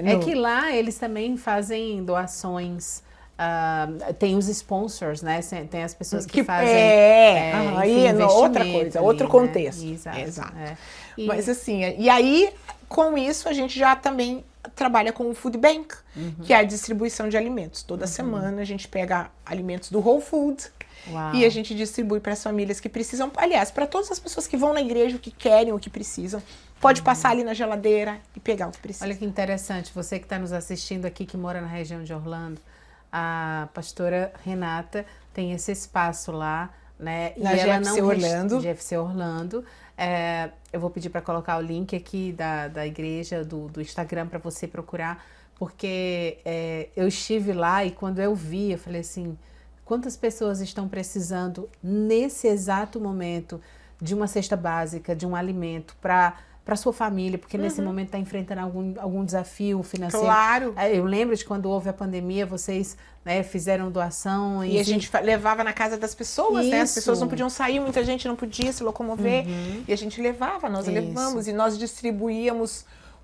É que lá eles também fazem doações. Tem os sponsors, né? Tem as pessoas que fazem. Aí é outra coisa, outro contexto. Né? Exato. Mas assim, e aí, com isso, a gente já também trabalha com o Food Bank, que é a distribuição de alimentos. Toda semana a gente pega alimentos do Whole Foods. E a gente distribui para as famílias que precisam, aliás, para todas as pessoas que vão na igreja, o que querem, o que precisam. Pode passar ali na geladeira e pegar o que precisa. Olha que interessante, você que está nos assistindo aqui, que mora na região de Orlando, a pastora Renata tem esse espaço lá, né? Na GFC Orlando. GFC Orlando. Eu vou pedir para colocar o link aqui da igreja, do Instagram, para você procurar, porque eu estive lá e quando eu vi, eu falei assim, quantas pessoas estão precisando nesse exato momento de uma cesta básica, de um alimento para sua família, porque nesse momento está enfrentando algum desafio financeiro. Claro. Eu lembro de quando houve a pandemia, vocês, né, fizeram doações. E a gente levava na casa das pessoas, né? As pessoas não podiam sair, muita gente não podia se locomover. E a gente levava, nós levamos. E nós distribuíamos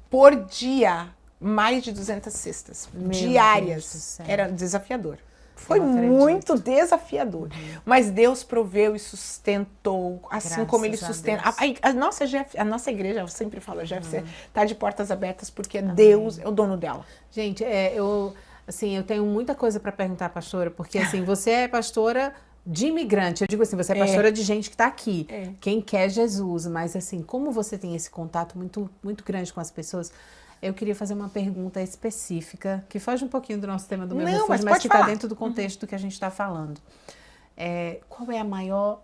por dia mais de 200 cestas diárias. Era desafiador. Foi muito desafiador. Mas Deus proveu e sustentou, assim Graças como Ele sustenta. A nossa igreja, eu sempre falo, a GFC está de portas abertas porque Deus é o dono dela. Gente, eu tenho muita coisa para perguntar, pastora, porque assim, você é pastora de imigrante. Eu digo assim, você é pastora de gente que está aqui. Quem quer Jesus, mas assim, como você tem esse contato muito, muito grande com as pessoas, eu queria fazer uma pergunta específica, que foge um pouquinho do nosso tema do meu refúgio, mas que está dentro do contexto do que a gente está falando. Qual é a maior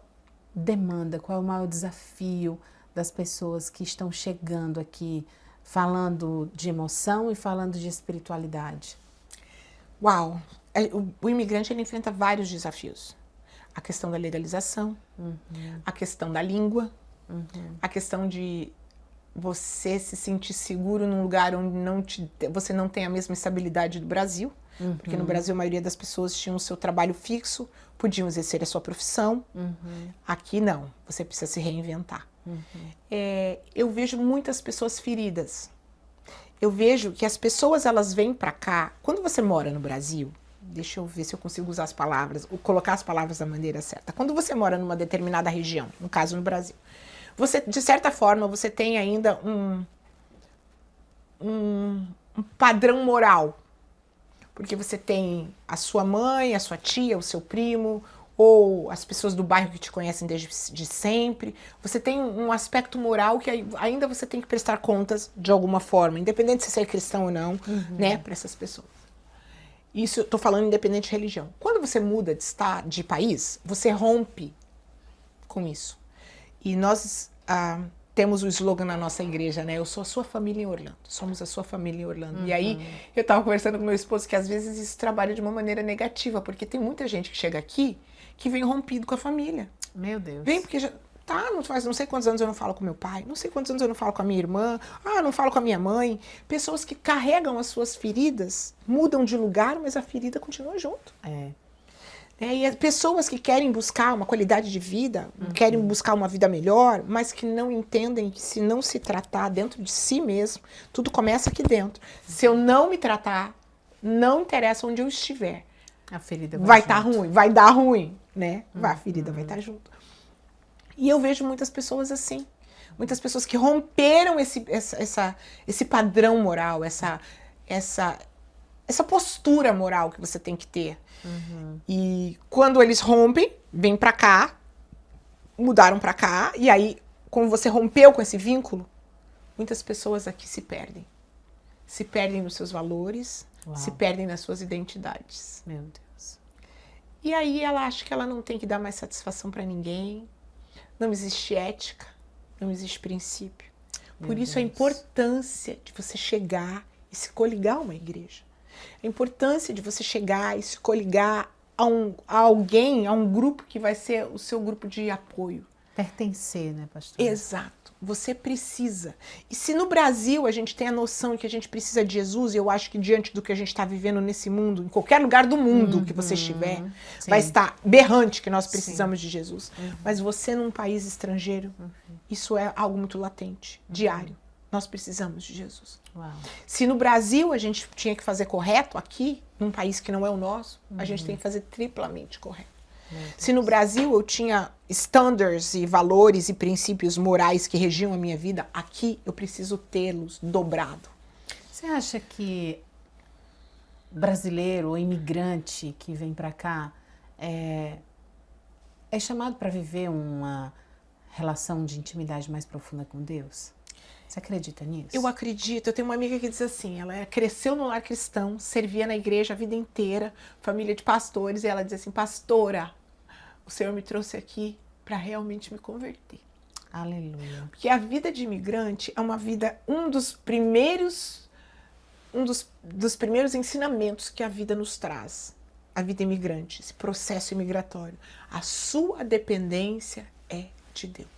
demanda, qual é o maior desafio das pessoas que estão chegando aqui, falando de emoção e falando de espiritualidade? Uau! O imigrante, ele enfrenta vários desafios. A questão da legalização, a questão da língua, a questão de você se sentir seguro num lugar onde você não tem a mesma estabilidade do Brasil, porque no Brasil a maioria das pessoas tinham o seu trabalho fixo, podiam exercer a sua profissão. Aqui não, você precisa se reinventar. Eu vejo muitas pessoas feridas. Eu vejo que as pessoas, elas vêm para cá, quando você mora no Brasil, deixa eu ver se eu consigo usar as palavras, ou colocar as palavras da maneira certa. Quando você mora numa determinada região, no caso no Brasil, você, de certa forma, você tem ainda um padrão moral. Porque você tem a sua mãe, a sua tia, o seu primo, ou as pessoas do bairro que te conhecem desde sempre. Você tem um aspecto moral que ainda você tem que prestar contas de alguma forma, independente se você é cristão ou não, né, para essas pessoas. Isso eu tô falando independente de religião. Quando você muda de país, você rompe com isso. E nós temos o slogan na nossa igreja, né? Eu sou a sua família em Orlando. Somos a sua família em Orlando. E aí, eu tava conversando com meu esposo que às vezes isso trabalha de uma maneira negativa, porque tem muita gente que chega aqui que vem rompido com a família. Meu Deus. Vem porque já... não faz não sei quantos anos eu não falo com meu pai, não sei quantos anos eu não falo com a minha irmã, não falo com a minha mãe. Pessoas que carregam as suas feridas, mudam de lugar, mas a ferida continua junto. E as pessoas que querem buscar uma qualidade de vida, querem buscar uma vida melhor, mas que não entendem que se não se tratar dentro de si mesmo, tudo começa aqui dentro. Se eu não me tratar, não interessa onde eu estiver. A ferida vai estar ruim, vai dar ruim, né? A ferida vai estar junto. E eu vejo muitas pessoas assim. Muitas pessoas que romperam esse padrão moral, essa postura moral que você tem que ter. E quando eles rompem, vêm pra cá, mudaram pra cá, e aí, como você rompeu com esse vínculo, muitas pessoas aqui se perdem. Se perdem nos seus valores, se perdem nas suas identidades. Meu Deus. E aí ela acha que ela não tem que dar mais satisfação pra ninguém, não existe ética, não existe princípio. Por isso a importância de você chegar e se coligar a uma igreja. A importância de você chegar e se coligar a alguém, a um grupo que vai ser o seu grupo de apoio. Pertencer, né, pastor? Exato. Você precisa. E se no Brasil a gente tem a noção que a gente precisa de Jesus, e eu acho que diante do que a gente está vivendo nesse mundo, em qualquer lugar do mundo que você estiver, vai estar berrante que nós precisamos de Jesus. Mas você num país estrangeiro, isso é algo muito latente, diário. Nós precisamos de Jesus. Uau. Se no Brasil a gente tinha que fazer correto aqui, num país que não é o nosso, a gente tem que fazer triplamente correto. Se no Brasil eu tinha standards e valores e princípios morais que regiam a minha vida, aqui eu preciso tê-los dobrado. Você acha que brasileiro ou imigrante que vem para cá é chamado para viver uma relação de intimidade mais profunda com Deus? Você acredita nisso? Eu acredito. Eu tenho uma amiga que diz assim, ela cresceu no lar cristão, servia na igreja a vida inteira, família de pastores, e ela diz assim, pastora, o Senhor me trouxe aqui para realmente me converter. Aleluia. Porque a vida de imigrante é uma vida, um dos primeiros ensinamentos que a vida nos traz. A vida imigrante, esse processo imigratório. A sua dependência é de Deus.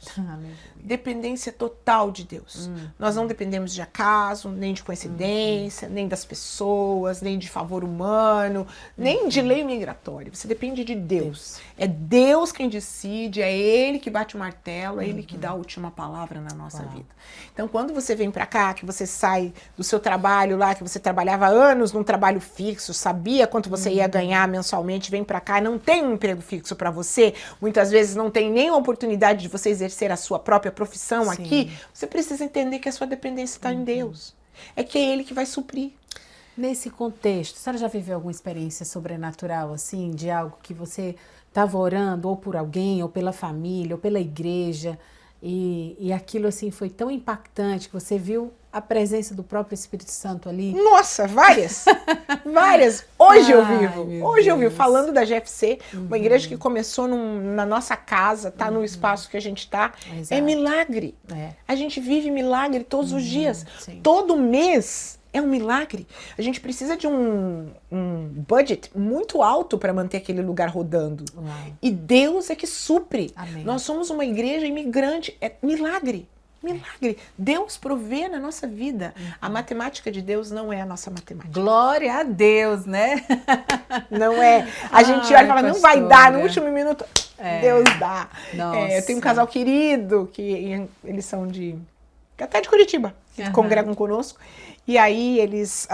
Dependência total de Deus. Nós não dependemos de acaso, nem de coincidência, nem das pessoas, nem de favor humano, nem de lei migratória. Você depende de Deus. É Deus quem decide, é Ele que bate o martelo, é Ele que dá a última palavra na nossa vida. Então, quando você vem pra cá, que você sai do seu trabalho lá, que você trabalhava anos num trabalho fixo, sabia quanto você ia ganhar mensalmente, vem pra cá e não tem um emprego fixo pra você, muitas vezes não tem nem a oportunidade de você exercer a sua própria profissão aqui, você precisa entender que a sua dependência está em Deus. É que é Ele que vai suprir. Nesse contexto, a senhora já viveu alguma experiência sobrenatural, assim, de algo que você estava orando, ou por alguém, ou pela família, ou pela igreja, e aquilo, assim, foi tão impactante que você viu a presença do próprio Espírito Santo ali? Nossa, várias! Várias! Hoje eu vivo, falando da GFC, uma igreja que começou na nossa casa, tá no espaço que a gente tá. Exato. É milagre. A gente vive milagre todos os dias. Sim. Todo mês é um milagre. A gente precisa de um budget muito alto para manter aquele lugar rodando. Uau. E Deus é que supre. Amém. Nós somos uma igreja imigrante. É milagre. Milagre. Deus provê na nossa vida. A matemática de Deus não é a nossa matemática. Glória a Deus, né? Não é. A gente olha e fala, não vai dar, no último minuto, Deus dá. Eu tenho um casal querido, que eles são até de Curitiba, que congregam conosco. E aí eles,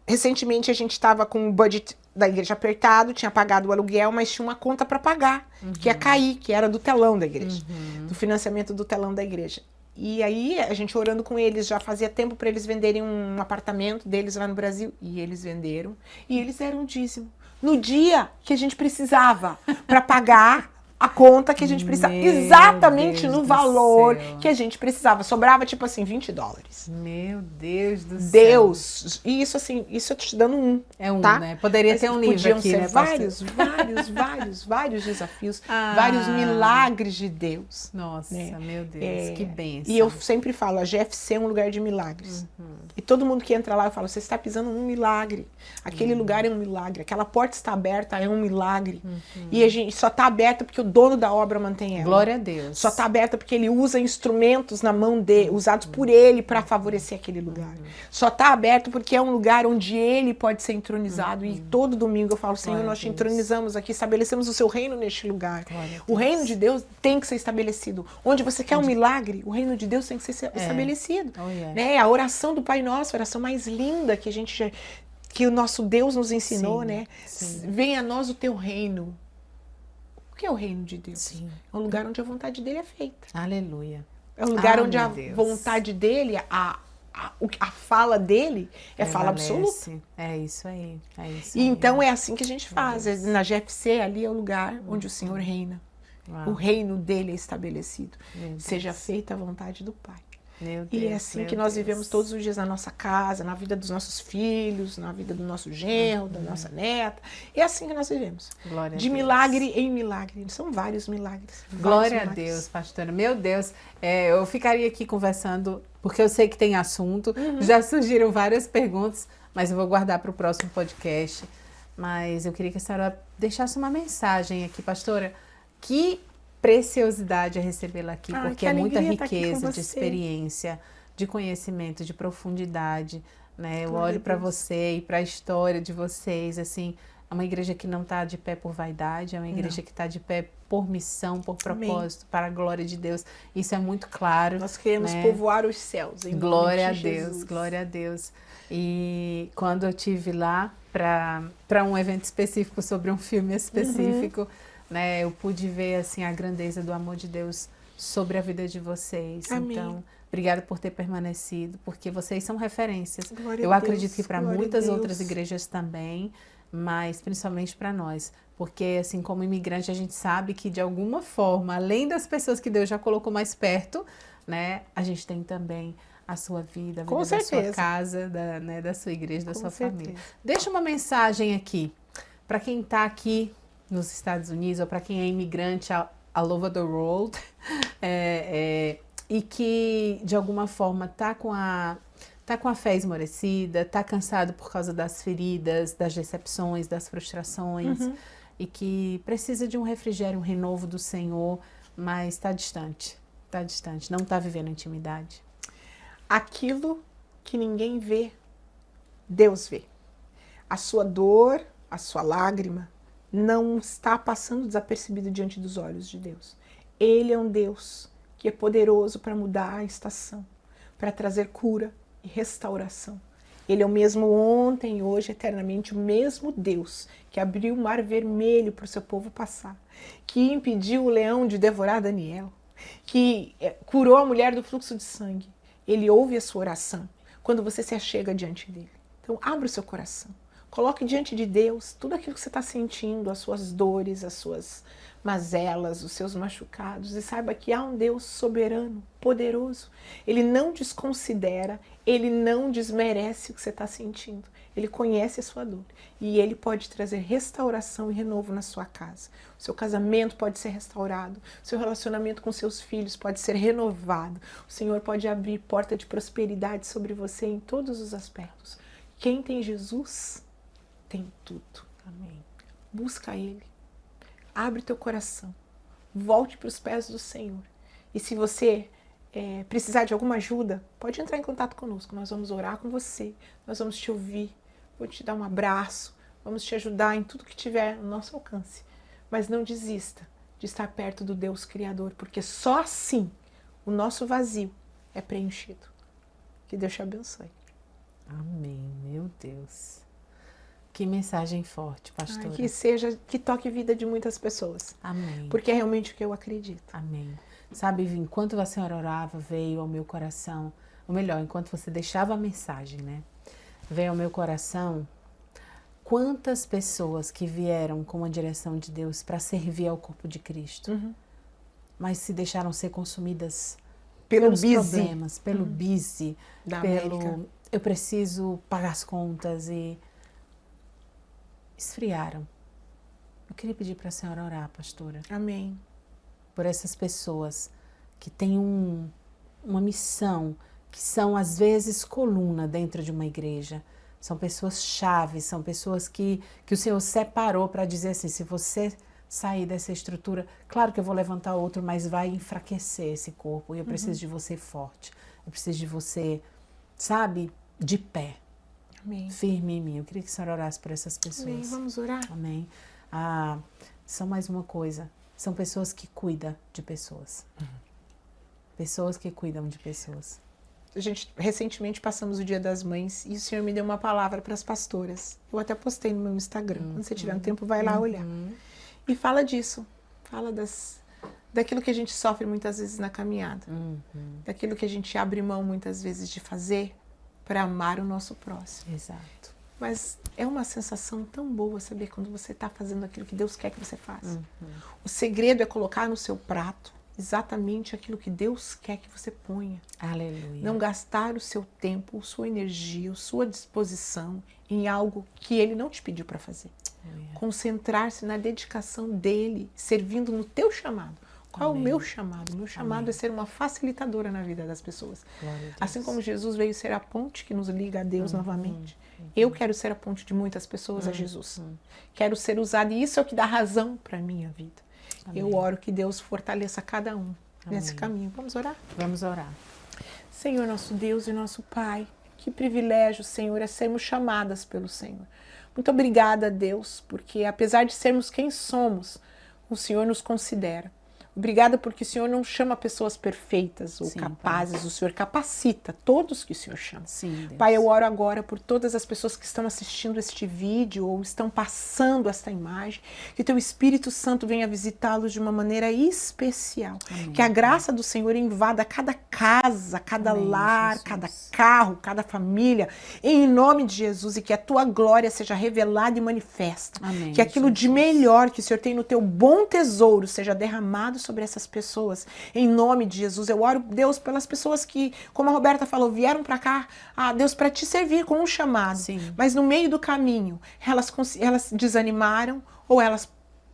recentemente a gente estava com o budget da igreja apertado, tinha pagado o aluguel, mas tinha uma conta para pagar, que ia cair, que era do telão da igreja, do financiamento do telão da igreja. E aí a gente orando com eles, já fazia tempo para eles venderem um apartamento deles lá no Brasil, e eles venderam, e eles deram o dízimo. No dia que a gente precisava para pagar a conta que a gente precisava, exatamente Deus no do valor céu. que a gente precisava. Sobrava, tipo assim, $20. Meu Deus do céu. Deus! E isso assim, isso eu tô te dando um. É um, tá? né? Poderia Mas ter um livro podiam aqui, ser né, pastor? vários desafios, Ah. vários milagres de Deus. Nossa, né? meu Deus, que bênção. E eu sempre falo, a GFC é um lugar de milagres. E todo mundo que entra lá, eu falo, você está pisando num milagre. Aquele lugar é um milagre. Aquela porta está aberta, é um milagre. E a gente só está aberta porque o dono da obra mantém ela. Glória a Deus. Só está aberta porque ele usa instrumentos na mão dele, usados por ele para favorecer aquele lugar. Só está aberto porque é um lugar onde ele pode ser entronizado. E todo domingo eu falo, Senhor, Glória a nós te Deus. entronizamos aqui, estabelecemos o seu reino neste lugar. Glória a O Deus. reino de Deus tem que ser estabelecido. Onde você quer um milagre, o reino de Deus tem que ser estabelecido. Oh, yeah. Né? A oração do Pai Nosso, a oração mais linda que a gente que o nosso Deus nos ensinou, Sim, né? sim. Venha a nós o teu reino. O que é o reino de Deus? Sim. É um lugar onde a vontade dele é feita. Aleluia. É um lugar onde meu a Deus. vontade dele, a fala dele é fala Prevalece. absoluta. É isso aí. É isso E aí. então é assim que a gente faz. Na GFC, ali é o lugar onde o Senhor reina. Uau. O reino dele é estabelecido. Meu Deus. Seja feita a vontade do Pai. Meu E Deus, é assim meu que nós Deus. vivemos todos os dias na nossa casa, na vida dos nossos filhos, na vida do nosso genro, da nossa neta. É assim que nós vivemos. Glória a De Deus. milagre em milagre. São vários milagres. Glória a vários milagres. Deus, pastora. Meu Deus, eu ficaria aqui conversando, porque eu sei que tem assunto. Uhum. Já surgiram várias perguntas, mas eu vou guardar para o próximo podcast. Mas eu queria que a senhora deixasse uma mensagem aqui, pastora. Que preciosidade é recebê-la aqui, Ai, porque que é muita alegria estar aqui com riqueza de você. experiência, de conhecimento, de profundidade. Né? Eu Glória olho a para Deus. você e para a história de vocês, assim. É uma igreja que não está de pé por vaidade, é uma igreja que está de pé por missão, por Amém. propósito, para a glória de Deus. Isso é muito claro. Nós queremos né? povoar os céus. Em Glória a nome de Deus, Jesus. glória a Deus. E quando eu tive lá para um evento específico sobre um filme específico, né, eu pude ver assim a grandeza do amor de Deus sobre a vida de vocês. Amém. Então, obrigada por ter permanecido, porque vocês são referências. Glória Eu a acredito Deus, que para glória a muitas Deus. outras igrejas também, mas principalmente para nós, porque assim como imigrante a gente sabe que de alguma forma, além das pessoas que Deus já colocou mais perto, né, a gente tem também a sua vida, a vida Com da sua certeza. casa, da sua igreja, da Com sua certeza. família. Deixa uma mensagem aqui para quem está aqui nos Estados Unidos ou para quem é imigrante all over the world e que de alguma forma está com a fé esmorecida, está cansado por causa das feridas, das decepções, das frustrações e que precisa de um refrigério, um renovo do Senhor, mas está distante, não está vivendo intimidade. Aquilo que ninguém vê, Deus vê. A sua dor, a sua lágrima, não está passando desapercebido diante dos olhos de Deus. Ele é um Deus que é poderoso para mudar a estação, para trazer cura e restauração. Ele é o mesmo ontem e hoje, eternamente, o mesmo Deus que abriu o mar vermelho para o seu povo passar, que impediu o leão de devorar Daniel, que curou a mulher do fluxo de sangue. Ele ouve a sua oração quando você se achega diante dele. Então, abra o seu coração. Coloque diante de Deus tudo aquilo que você está sentindo, as suas dores, as suas mazelas, os seus machucados. E saiba que há um Deus soberano, poderoso. Ele não desconsidera, ele não desmerece o que você está sentindo. Ele conhece a sua dor. E ele pode trazer restauração e renovo na sua casa. O seu casamento pode ser restaurado. O seu relacionamento com seus filhos pode ser renovado. O Senhor pode abrir porta de prosperidade sobre você em todos os aspectos. Quem tem Jesus tem tudo. Amém. Busca Ele. Abre teu coração. Volte para os pés do Senhor. E se você precisar de alguma ajuda, pode entrar em contato conosco. Nós vamos orar com você. Nós vamos te ouvir. Vou te dar um abraço. Vamos te ajudar em tudo que tiver no nosso alcance. Mas não desista de estar perto do Deus Criador, porque só assim o nosso vazio é preenchido. Que Deus te abençoe. Amém, meu Deus. Que mensagem forte, pastora. Que toque a vida de muitas pessoas. Amém. Porque é realmente o que eu acredito. Amém. Sabe, enquanto a senhora orava, veio ao meu coração, ou melhor, enquanto você deixava a mensagem, né? Veio ao meu coração quantas pessoas que vieram com a direção de Deus para servir ao corpo de Cristo, mas se deixaram ser consumidas pelos problemas, pelo busy, pelo eu preciso pagar as contas e esfriaram. Eu queria pedir para a senhora orar, pastora. Amém. Por essas pessoas que têm uma missão, que são às vezes coluna dentro de uma igreja. São pessoas chaves, são pessoas que o Senhor separou para dizer assim, se você sair dessa estrutura, claro que eu vou levantar outro, mas vai enfraquecer esse corpo. E eu preciso de você forte. Eu preciso de você, sabe, de pé. Amém. Firme em mim. Eu queria que a senhora orasse por essas pessoas. Amém. Vamos orar? Amém. São mais uma coisa. São pessoas que cuidam de pessoas. Pessoas que cuidam de pessoas. Recentemente passamos o Dia das Mães e o Senhor me deu uma palavra para as pastoras. Eu até postei no meu Instagram. Quando você tiver um tempo, vai lá olhar. E fala disso. Fala daquilo que a gente sofre muitas vezes na caminhada. Daquilo que a gente abre mão muitas vezes de fazer para amar o nosso próximo. Exato. Mas é uma sensação tão boa saber quando você está fazendo aquilo que Deus quer que você faça. O segredo é colocar no seu prato exatamente aquilo que Deus quer que você ponha. Aleluia. Não gastar o seu tempo, sua energia, sua disposição em algo que Ele não te pediu para fazer. Aleluia. Concentrar-se na dedicação dEle, servindo no teu chamado. Qual Amém. é o meu chamado? O meu chamado Amém. é ser uma facilitadora na vida das pessoas. Glória a Deus. Assim como Jesus veio ser a ponte que nos liga a Deus novamente. Eu quero ser a ponte de muitas pessoas a Jesus. Quero ser usada e isso é o que dá razão para a minha vida. Amém. Eu oro que Deus fortaleça cada um nesse Amém. caminho. Vamos orar? Vamos orar. Senhor, nosso Deus e nosso Pai, que privilégio, Senhor, é sermos chamadas pelo Senhor. Muito obrigada, Deus, porque apesar de sermos quem somos, o Senhor nos considera. Obrigada porque o Senhor não chama pessoas perfeitas ou Sim, capazes, Pai. o Senhor capacita todos que o Senhor chama. Sim, Deus. Pai, eu oro agora por todas as pessoas que estão assistindo este vídeo ou estão passando esta imagem, que Teu Espírito Santo venha visitá-los de uma maneira especial. Amém. Que a graça do Senhor invada cada casa, cada Amém, lar, Jesus. cada carro, cada família, em nome de Jesus, e que a Tua glória seja revelada e manifesta. Amém, Que aquilo de Jesus. melhor que o Senhor tem no Teu bom tesouro seja derramado sobre essas pessoas, em nome de Jesus. Eu oro, Deus, pelas pessoas que, como a Roberta falou, vieram para cá, Deus, para Te servir com um chamado, Sim. mas no meio do caminho, elas desanimaram ou elas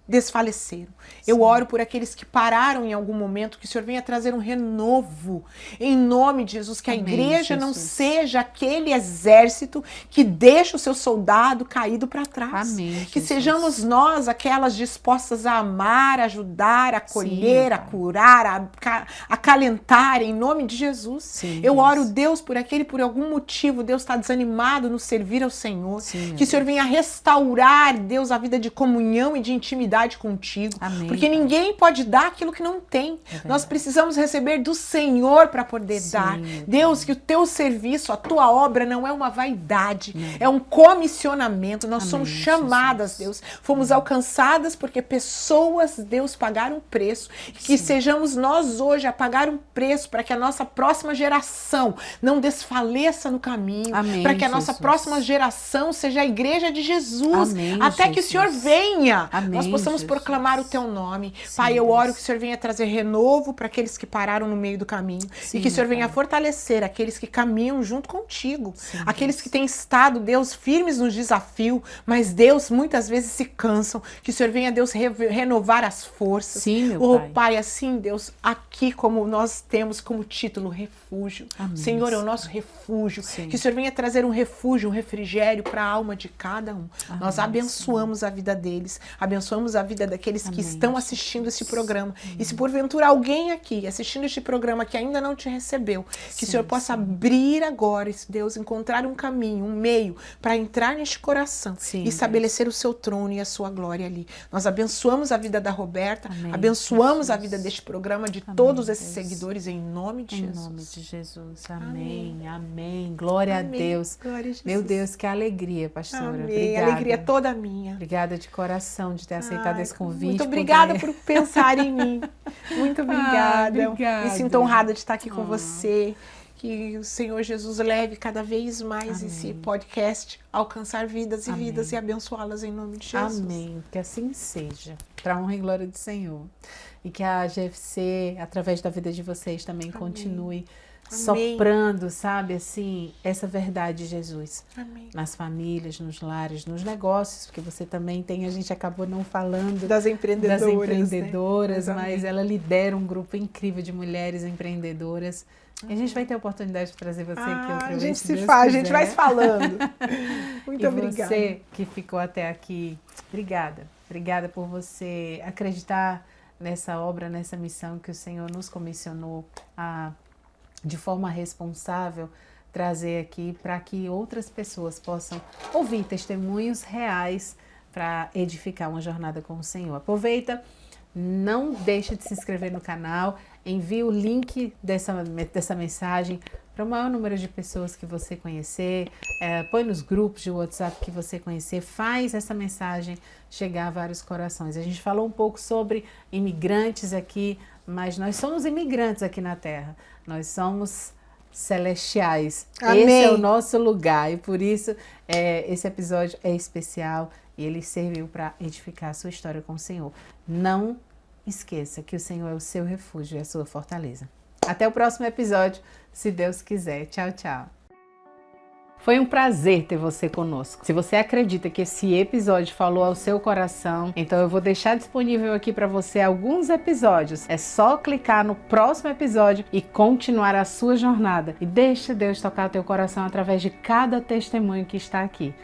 desfaleceram. Eu oro por aqueles que pararam em algum momento, que o Senhor venha trazer um renovo, em nome de Jesus, que a Amém, igreja não Jesus. seja aquele exército que deixa o seu soldado caído para trás. Amém, Que Jesus. sejamos nós aquelas dispostas a amar, ajudar, acolher, Sim, a Pai. curar, a acalentar, em nome de Jesus. Sim, Eu Deus. oro, Deus, por aquele, por algum motivo, Deus está desanimado no servir ao Senhor. Sim, meu Que o Senhor venha restaurar, Deus, a vida de comunhão e de intimidade contigo. Amém, Porque Pai. ninguém pode dar aquilo que não tem. verdade. Nós precisamos receber do Senhor para poder Sim, dar. meu Deus, Pai. que o teu serviço, a tua obra não é uma vaidade, Não. é um comissionamento. Nós Amém, somos chamadas, Jesus. Deus. Fomos alcançadas porque pessoas, Deus, pagaram preço. Que sejamos nós hoje a pagar um preço para que a nossa próxima geração não desfaleça no caminho. Amém, Para que a nossa Jesus. próxima geração seja a igreja de Jesus. Amém, até que o Jesus. Senhor venha. Amém, Nós possamos Jesus. proclamar o teu nome. Sim, Pai, eu Deus. oro que o Senhor venha trazer renovo para aqueles que pararam no meio do caminho. Sim, e que o Senhor Pai. venha fortalecer aqueles que caminham junto contigo. Sim, aqueles Deus. que têm estado, Deus, firmes no desafio, mas, Deus, muitas vezes se cansam. Que o Senhor venha, Deus, renovar as forças. Sim, meu Oh, Pai. Pai, assim, Deus, aqui como nós temos como título, refúgio. Amém, O Senhor é o Senhor. nosso refúgio. Sim. Que o Senhor venha trazer um refúgio, um refrigério para a alma de cada um. Nós Amém, abençoamos a vida deles, abençoamos a vida daqueles que Amém, estão Jesus. assistindo esse programa. E se porventura alguém aqui assistindo este programa que ainda não te recebeu, que o Sim, Senhor possa sim. abrir agora, Deus, encontrar um caminho, um meio para entrar neste coração Sim, e estabelecer o seu trono e a sua glória ali. Nós abençoamos a vida da Roberta, Amém, abençoamos a Jesus. vida deste programa, de Amém, todos esses Deus. seguidores, em nome de Em Jesus. nome de Jesus. Amém. Amém. Glória Amém. a Deus. Glória a Jesus. Meu Deus, que alegria, pastora. Amém. Obrigada. A alegria é toda minha. Obrigada de coração de ter aceitado Ai, esse convite. Muito obrigada poder- por pensar em mim. Muito obrigada. obrigada. Me sinto honrada de estar aqui com você. que o Senhor Jesus leve cada vez mais Amém. esse podcast a alcançar vidas e Amém. vidas e abençoá-las em nome de Jesus. Amém. Que assim seja, para a honra e glória do Senhor. E que a GFC, através da vida de vocês, também Amém. continue Amém. soprando, sabe, assim, essa verdade de Jesus. Amém. Nas famílias, nos lares, nos negócios, porque você também tem, a gente acabou não falando Das empreendedoras, né? mas ela lidera um grupo incrível de mulheres empreendedoras. E a gente vai ter a oportunidade de trazer você aqui outra vez. A gente se se Deus faz, a quiser. gente vai se falando. Muito E obrigada. você que ficou até aqui, obrigada. Obrigada por você acreditar nessa obra, nessa missão que o Senhor nos comissionou a, de forma responsável, trazer aqui para que outras pessoas possam ouvir testemunhos reais para edificar uma jornada com o Senhor. Aproveita, não deixe de se inscrever no canal, envie o link dessa mensagem para o maior número de pessoas que você conhecer, põe nos grupos de WhatsApp que você conhecer, faz essa mensagem chegar a vários corações. A gente falou um pouco sobre imigrantes aqui, mas nós somos imigrantes aqui na Terra, nós somos celestiais. Amém. Esse é o nosso lugar e por isso esse episódio é especial e ele serviu para edificar a sua história com o Senhor. Não esqueça que o Senhor é o seu refúgio e a sua fortaleza. Até o próximo episódio, se Deus quiser. Tchau, tchau. Foi um prazer ter você conosco. Se você acredita que esse episódio falou ao seu coração, então eu vou deixar disponível aqui para você alguns episódios. É só clicar no próximo episódio e continuar a sua jornada. E deixa Deus tocar o teu coração através de cada testemunho que está aqui.